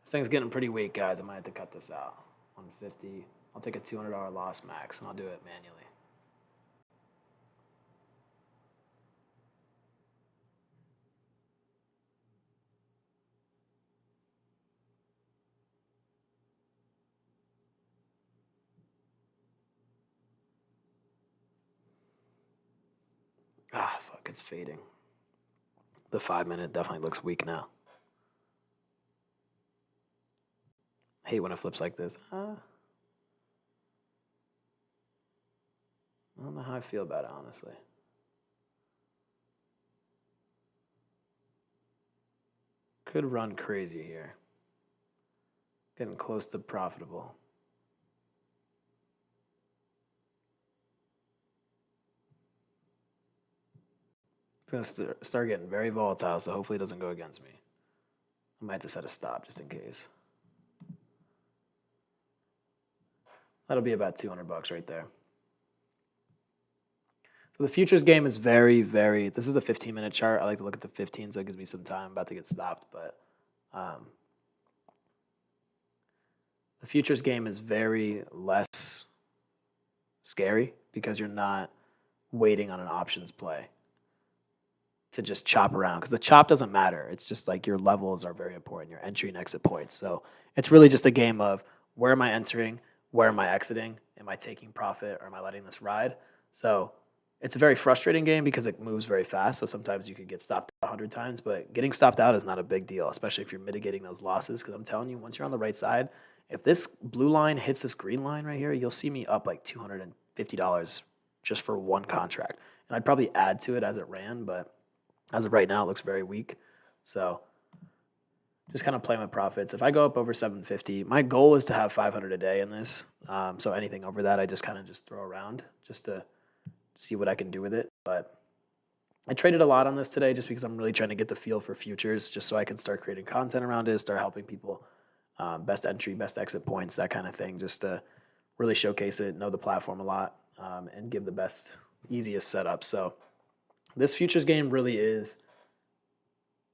This thing's getting pretty weak, guys. I might have to cut this out. 150. I'll take a $200 loss max, and I'll do it manually. Ah, fuck, it's fading. The 5-minute definitely looks weak now. I hate when it flips like this. I don't know how I feel about it, honestly. Could run crazy here. Getting close to profitable. It's going to start getting very volatile, so hopefully it doesn't go against me. I might have to set a stop just in case. That'll be about 200 bucks right there. So the futures game is very, very, this is a 15-minute chart. I like to look at the 15, so it gives me some time. I'm about to get stopped, but the futures game is very less scary because you're not waiting on an options play to just chop around, because the chop doesn't matter. It's just like your levels are very important, your entry and exit points. So it's really just a game of where am I entering, where am I exiting, am I taking profit, or am I letting this ride? So it's a very frustrating game because it moves very fast. So sometimes you could get stopped 100 times, but getting stopped out is not a big deal, especially if you're mitigating those losses. Because I'm telling you, once you're on the right side, if this blue line hits this green line right here, you'll see me up like $250 just for one contract. And I'd probably add to it as it ran, but as of right now, it looks very weak. So just kind of play my profits. If I go up over 750, my goal is to have 500 a day in this. So anything over that, I just kind of just throw around just to see what I can do with it. But I traded a lot on this today just because I'm really trying to get the feel for futures, just so I can start creating content around it, start helping people, best entry, best exit points, that kind of thing, just to really showcase it, know the platform a lot, and give the best, easiest setup. So this futures game really is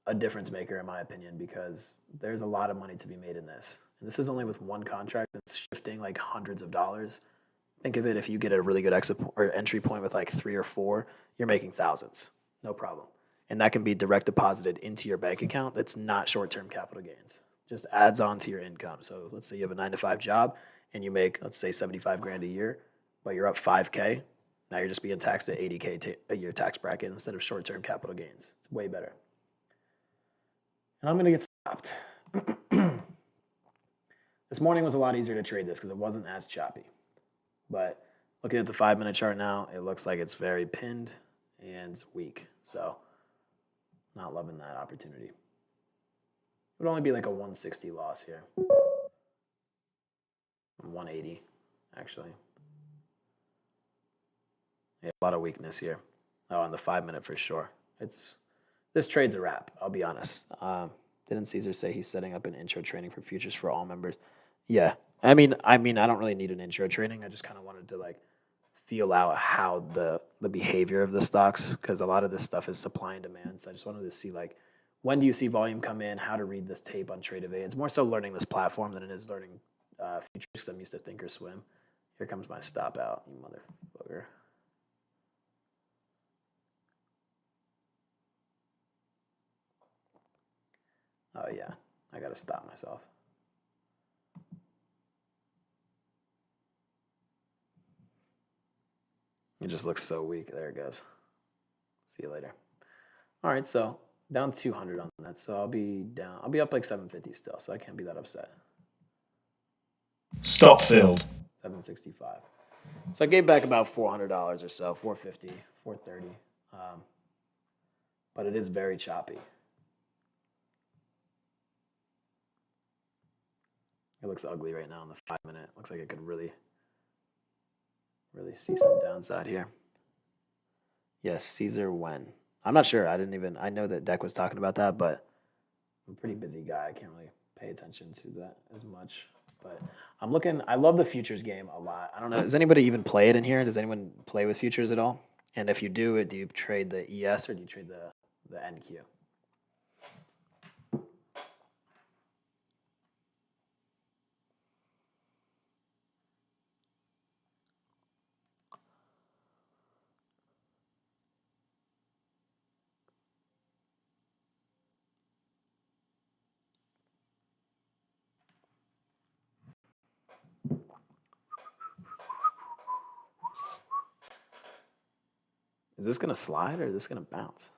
a difference maker, in my opinion, because there's a lot of money to be made in this. And this is only with one contract that's shifting like hundreds of dollars. Think of it, if you get a really good exit or entry point with like 3 or 4, you're making thousands, no problem. And that can be direct deposited into your bank account. That's not short-term capital gains. Just adds on to your income. So let's say you have a 9-to-5 job and you make, let's say, 75 grand a year, but you're up 5K. Now you're just being taxed at 80K a year tax bracket instead of short-term capital gains. It's way better. And I'm going to get stopped. This morning was a lot easier to trade this because it wasn't as choppy. But looking at the 5-minute chart now, it looks like it's very pinned and weak. So not loving that opportunity. It would only be like a 160 loss here. 180, actually. Yeah, a lot of weakness here. Oh, on the 5-minute for sure. This trade's a wrap, I'll be honest. Didn't Caesar say he's setting up an intro training for futures for all members? Yeah. I mean, I don't really need an intro training. I just kind of wanted to like feel out how the behavior of the stocks, because a lot of this stuff is supply and demand. So I just wanted to see like when do you see volume come in, how to read this tape on Trade of A. It's more so learning this platform than it is learning futures, because I'm used to Thinkorswim. Here comes my stop out, you motherfucker. Oh yeah, I gotta stop myself. It just looks so weak. There it goes. See you later. All right, so down 200 on that. So I'll be up like 750 still, so I can't be that upset. Stop filled. 765. So I gave back about $400 or so, 450, 430. But it is very choppy. It looks ugly right now in the 5 minute. Looks like it could really see some downside here. Yes, Caesar when. I'm not sure. I know that Deck was talking about that, but I'm a pretty busy guy. I can't really pay attention to that as much. But I love the futures game a lot. I don't know. Does anybody even play it in here? Does anyone play with futures at all? And if you do you trade the ES or do you trade the NQ? Is this going to slide or is this going to bounce?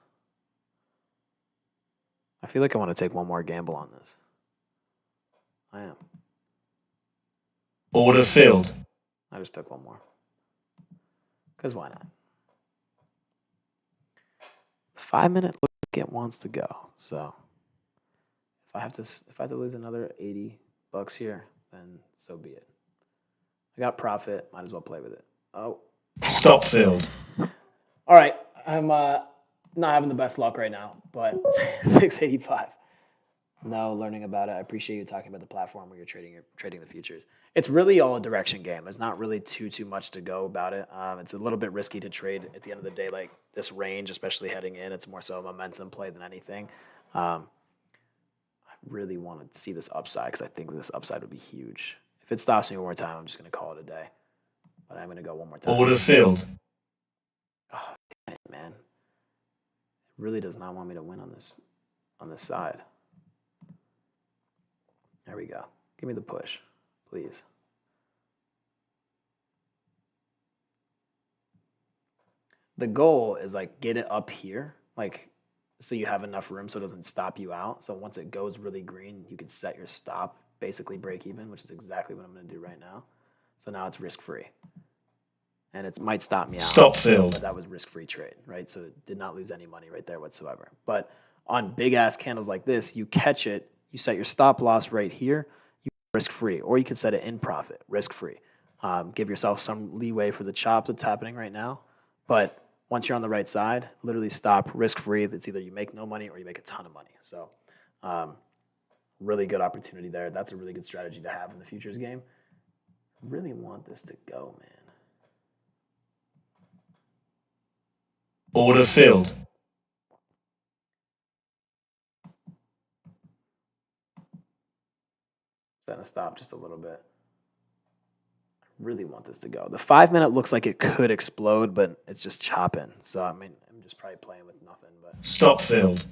I feel like I want to take one more gamble on this. I am. Order filled. I just took one more. Because why not? 5 minute look like it wants to go. So if I have to lose another $80 here, then so be it. I got profit. Might as well play with it. Oh. Stop filled. All right. I'm not having the best luck right now, but 685. No, learning about it. I appreciate you talking about the platform where you're trading the futures. It's really all a direction game. There's not really too much to go about it. It's a little bit risky to trade at the end of the day, like this range, especially heading in. It's more so a momentum play than anything. I really want to see this upside because I think this upside would be huge. If it stops me one more time, I'm just going to call it a day. But I'm going to go one more time. Order filled. Oh, damn it, man. It really does not want me to win on this side. There we go. Give me the push, please. The goal is like get it up here, like so you have enough room so it doesn't stop you out. So once it goes really green, you can set your stop, basically break even, which is exactly what I'm going to do right now. So now it's risk-free. And it might stop me out. Stop filled. But that was risk-free trade, right? So it did not lose any money right there whatsoever. But on big-ass candles like this, you catch it, you set your stop loss right here, you risk-free. Or you can set it in profit, risk-free. Give yourself some leeway for the chop that's happening right now. But once you're on the right side, literally stop risk-free. It's either you make no money or you make a ton of money. So really good opportunity there. That's a really good strategy to have in the futures game. I really want this to go, man. Order filled. Setting a stop just a little bit. I really want this to go. The 5 minute looks like it could explode, but it's just chopping. So, I mean, I'm just probably playing with nothing. But Stop filled.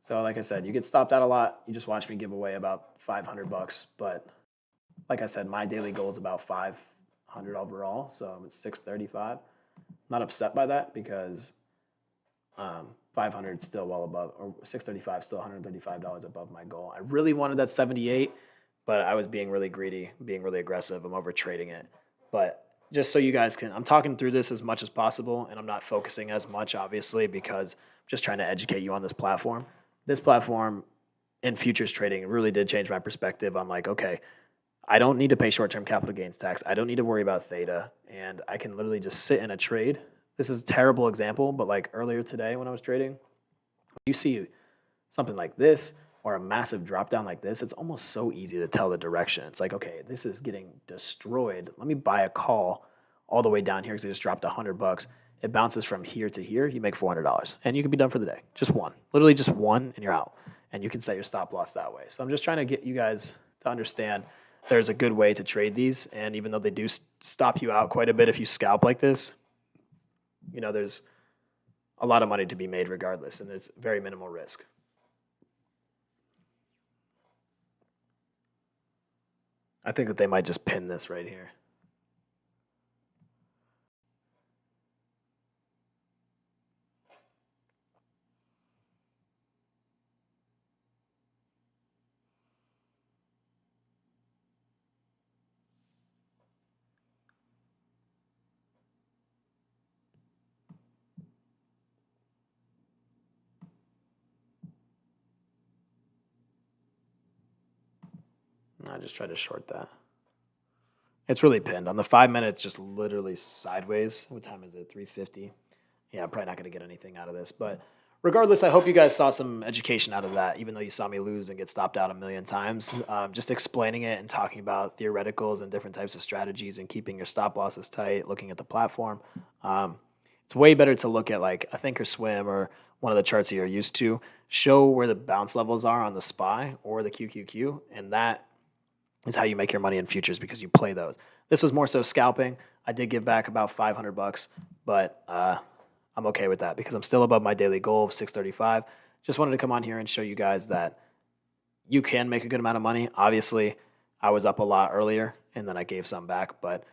So, like I said, you get stopped out a lot. You just watch me give away about $500. But like I said, my daily goal is about 500 overall. So, I'm at 635. Not upset by that because 500 still well above, or 635 still $135 above my goal. I really wanted that 78, but I was being really greedy, being really aggressive. I'm over trading it. But just so you guys can, I'm talking through this as much as possible, and I'm not focusing as much, obviously, because I'm just trying to educate you on this platform. This platform in futures trading really did change my perspective on like, okay, I don't need to pay short-term capital gains tax. I don't need to worry about theta, and I can literally just sit in a trade. This is a terrible example, but like earlier today when I was trading, you see something like this or a massive drop down like this, it's almost so easy to tell the direction. It's like, okay, this is getting destroyed. Let me buy a call all the way down here because they just dropped $100. It bounces from here to here. You make $400, and you can be done for the day. Just one, literally just one, and you're out. And you can set your stop loss that way. So I'm just trying to get you guys to understand there's a good way to trade these, and even though they do stop you out quite a bit if you scalp like this, there's a lot of money to be made regardless, and it's very minimal risk. I think that they might just pin this right here. I just tried to short that. It's really pinned. On the 5 minute, it's just literally sideways. What time is it? 3:50. Yeah, I'm probably not going to get anything out of this. But regardless, I hope you guys saw some education out of that, even though you saw me lose and get stopped out a million times. Just explaining it and talking about theoreticals and different types of strategies and keeping your stop losses tight, looking at the platform. It's way better to look at like a think or swim or one of the charts that you're used to, show where the bounce levels are on the SPY or the QQQ, and that is how you make your money in futures because you play those. This was more so scalping. I did give back about $500, but I'm okay with that because I'm still above my daily goal of 635. Just wanted to come on here and show you guys that you can make a good amount of money. Obviously, I was up a lot earlier and then I gave some back, but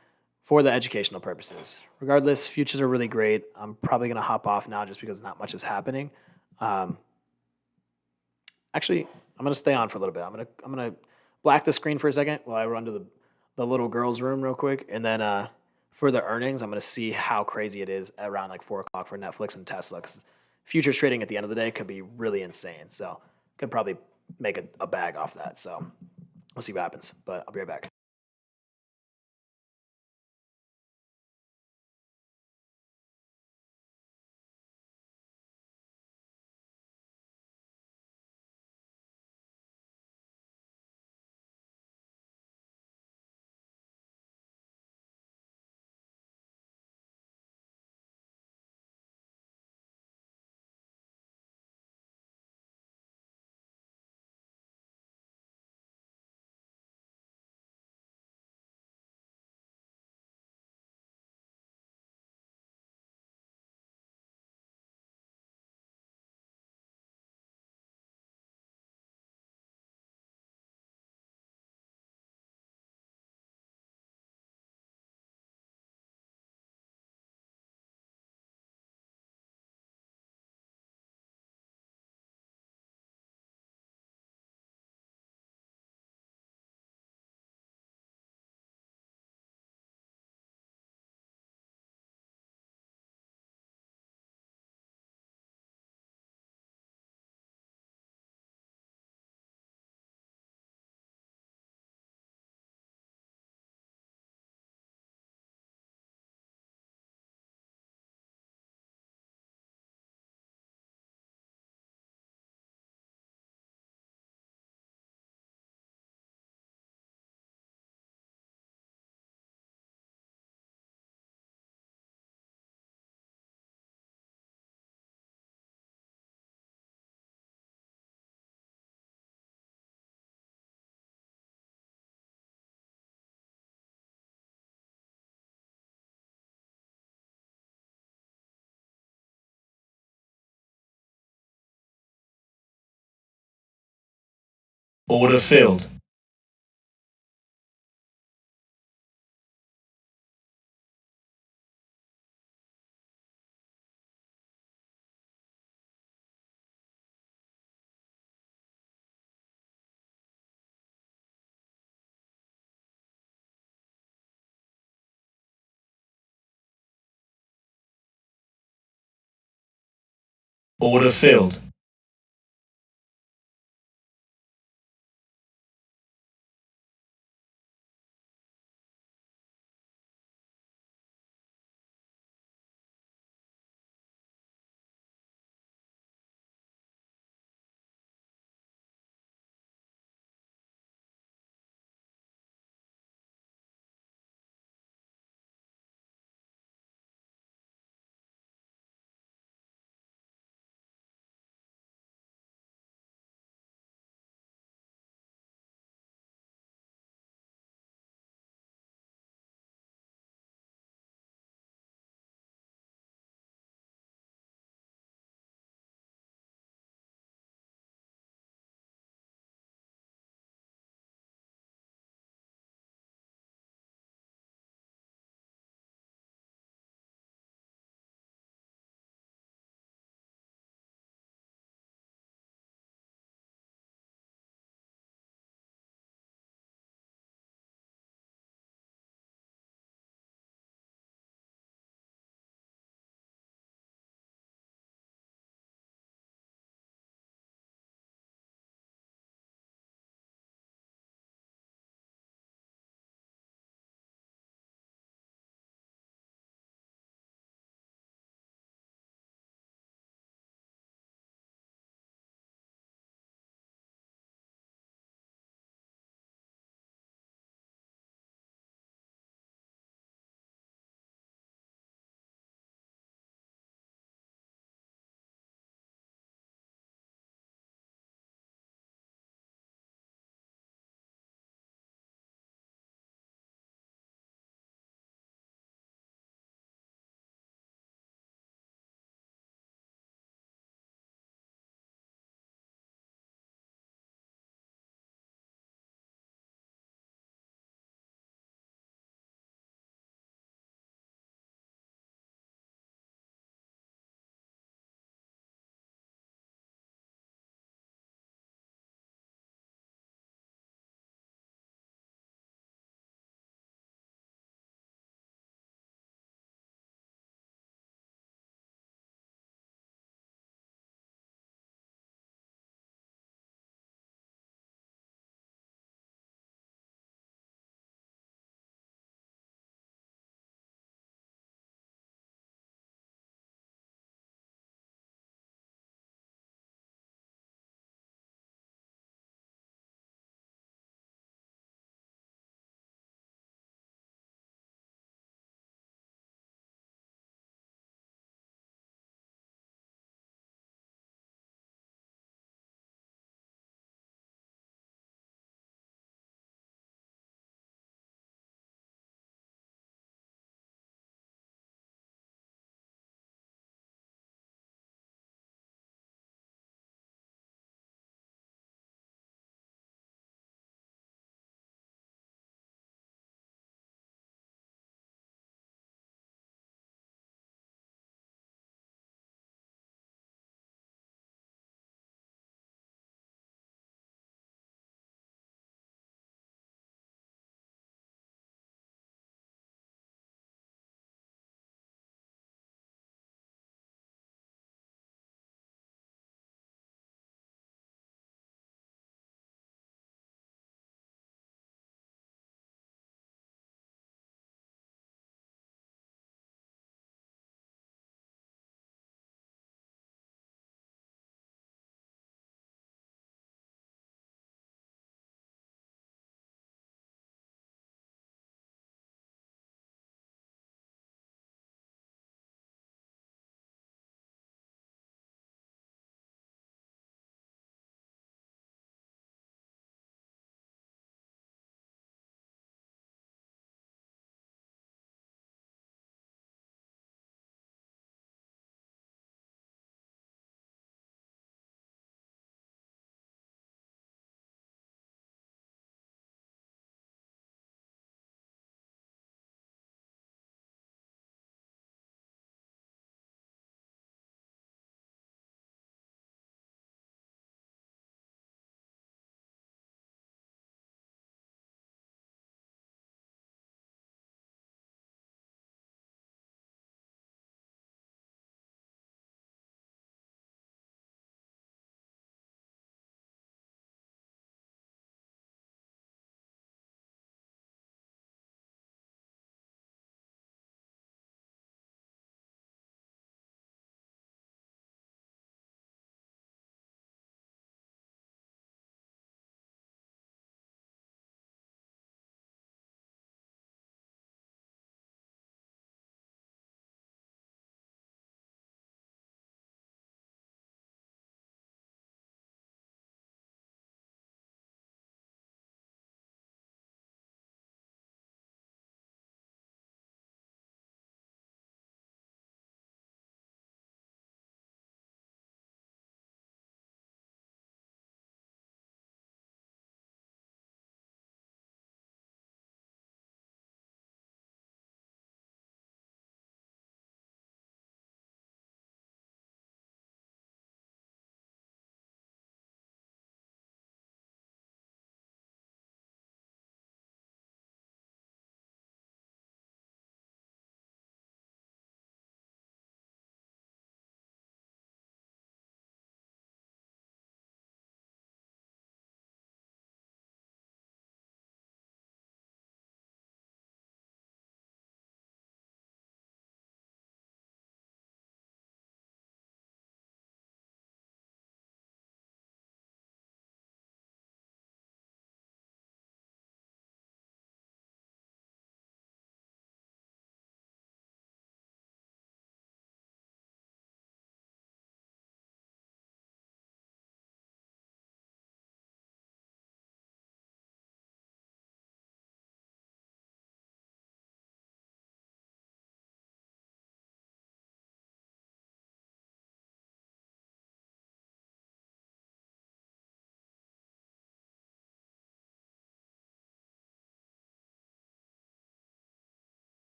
for the educational purposes. Regardless, futures are really great. I'm probably going to hop off now just because not much is happening. Actually, I'm going to stay on for a little bit. I'm going to black the screen for a second while I run to the little girl's room real quick. And then for the earnings, I'm going to see how crazy it is around like 4 o'clock for Netflix and Tesla. Because futures trading at the end of the day could be really insane. So could probably make a bag off that. So we'll see what happens. But I'll be right back. Order filled. Order filled.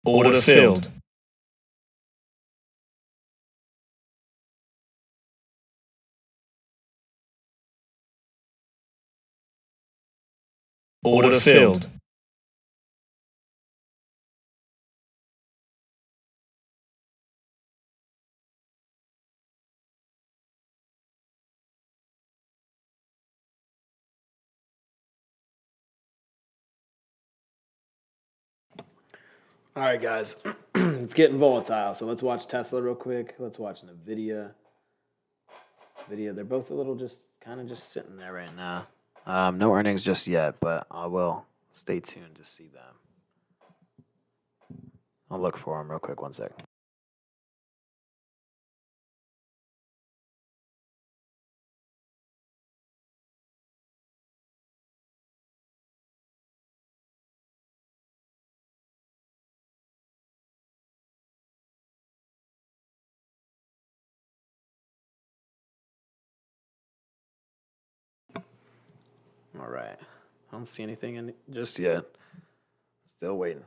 Order filled. Order filled. All right, guys. It's getting volatile, so let's watch Tesla real quick. Let's watch Nvidia. They're both a little just kind of just sitting there right now. No earnings just yet, but I will stay tuned to see them. I'll look for them real quick. One sec. All right. I don't see anything in just yet. Still waiting.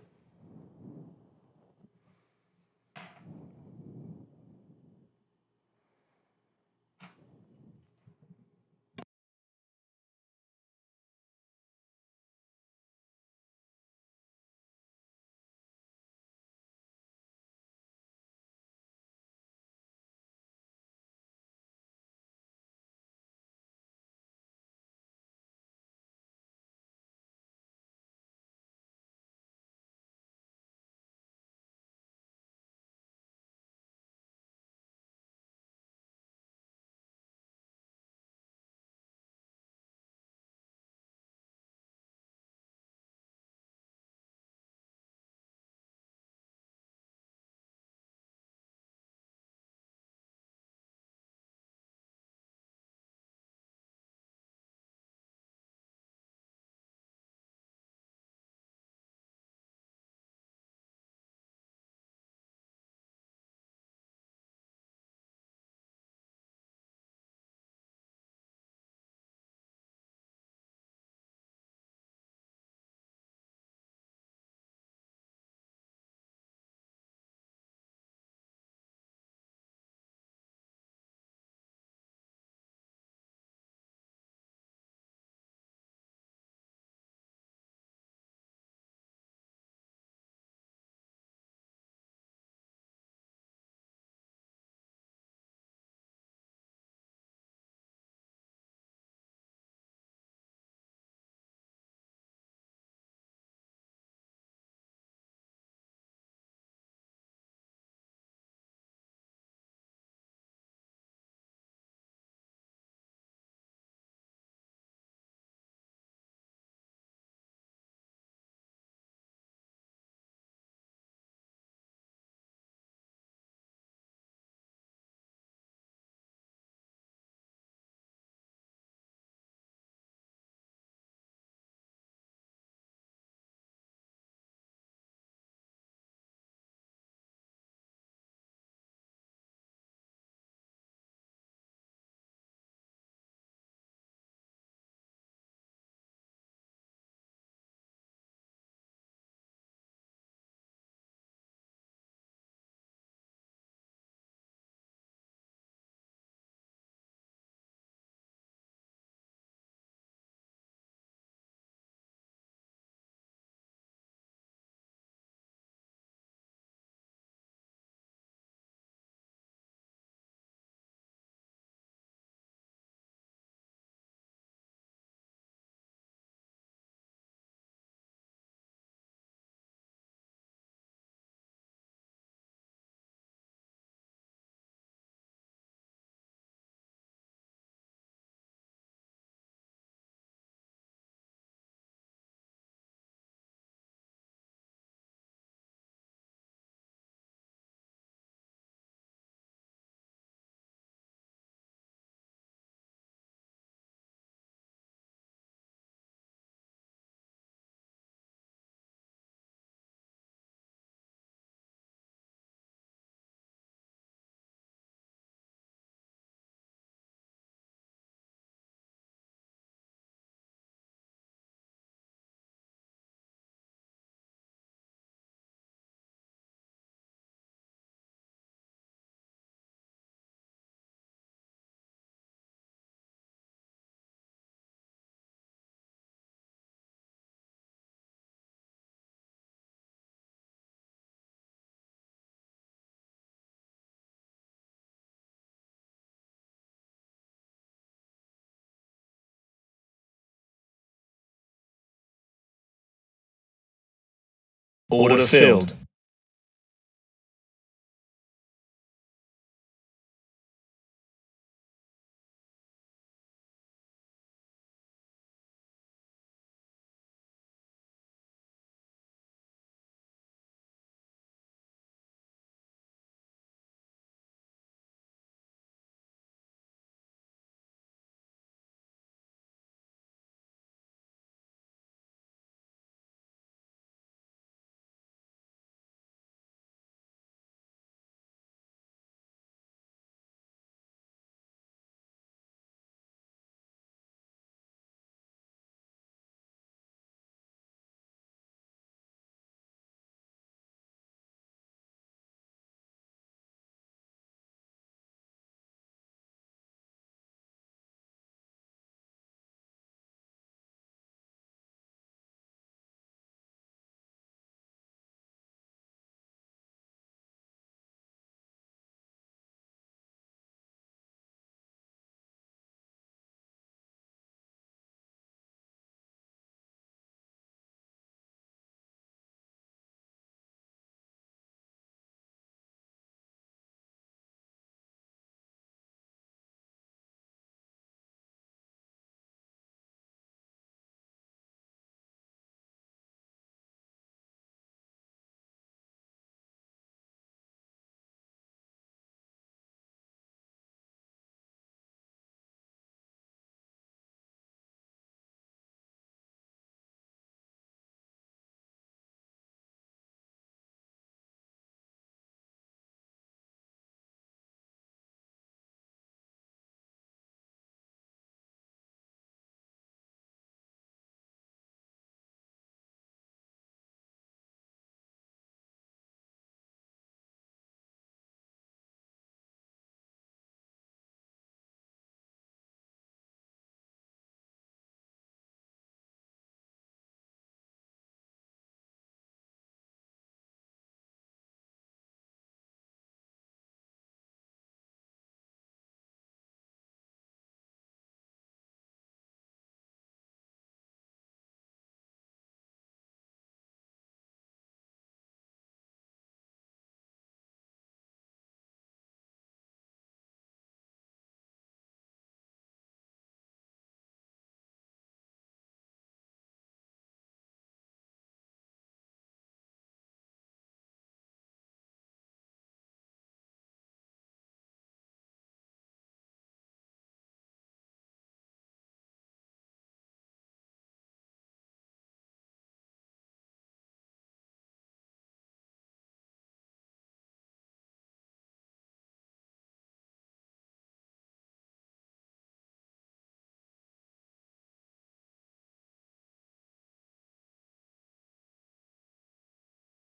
Order filled.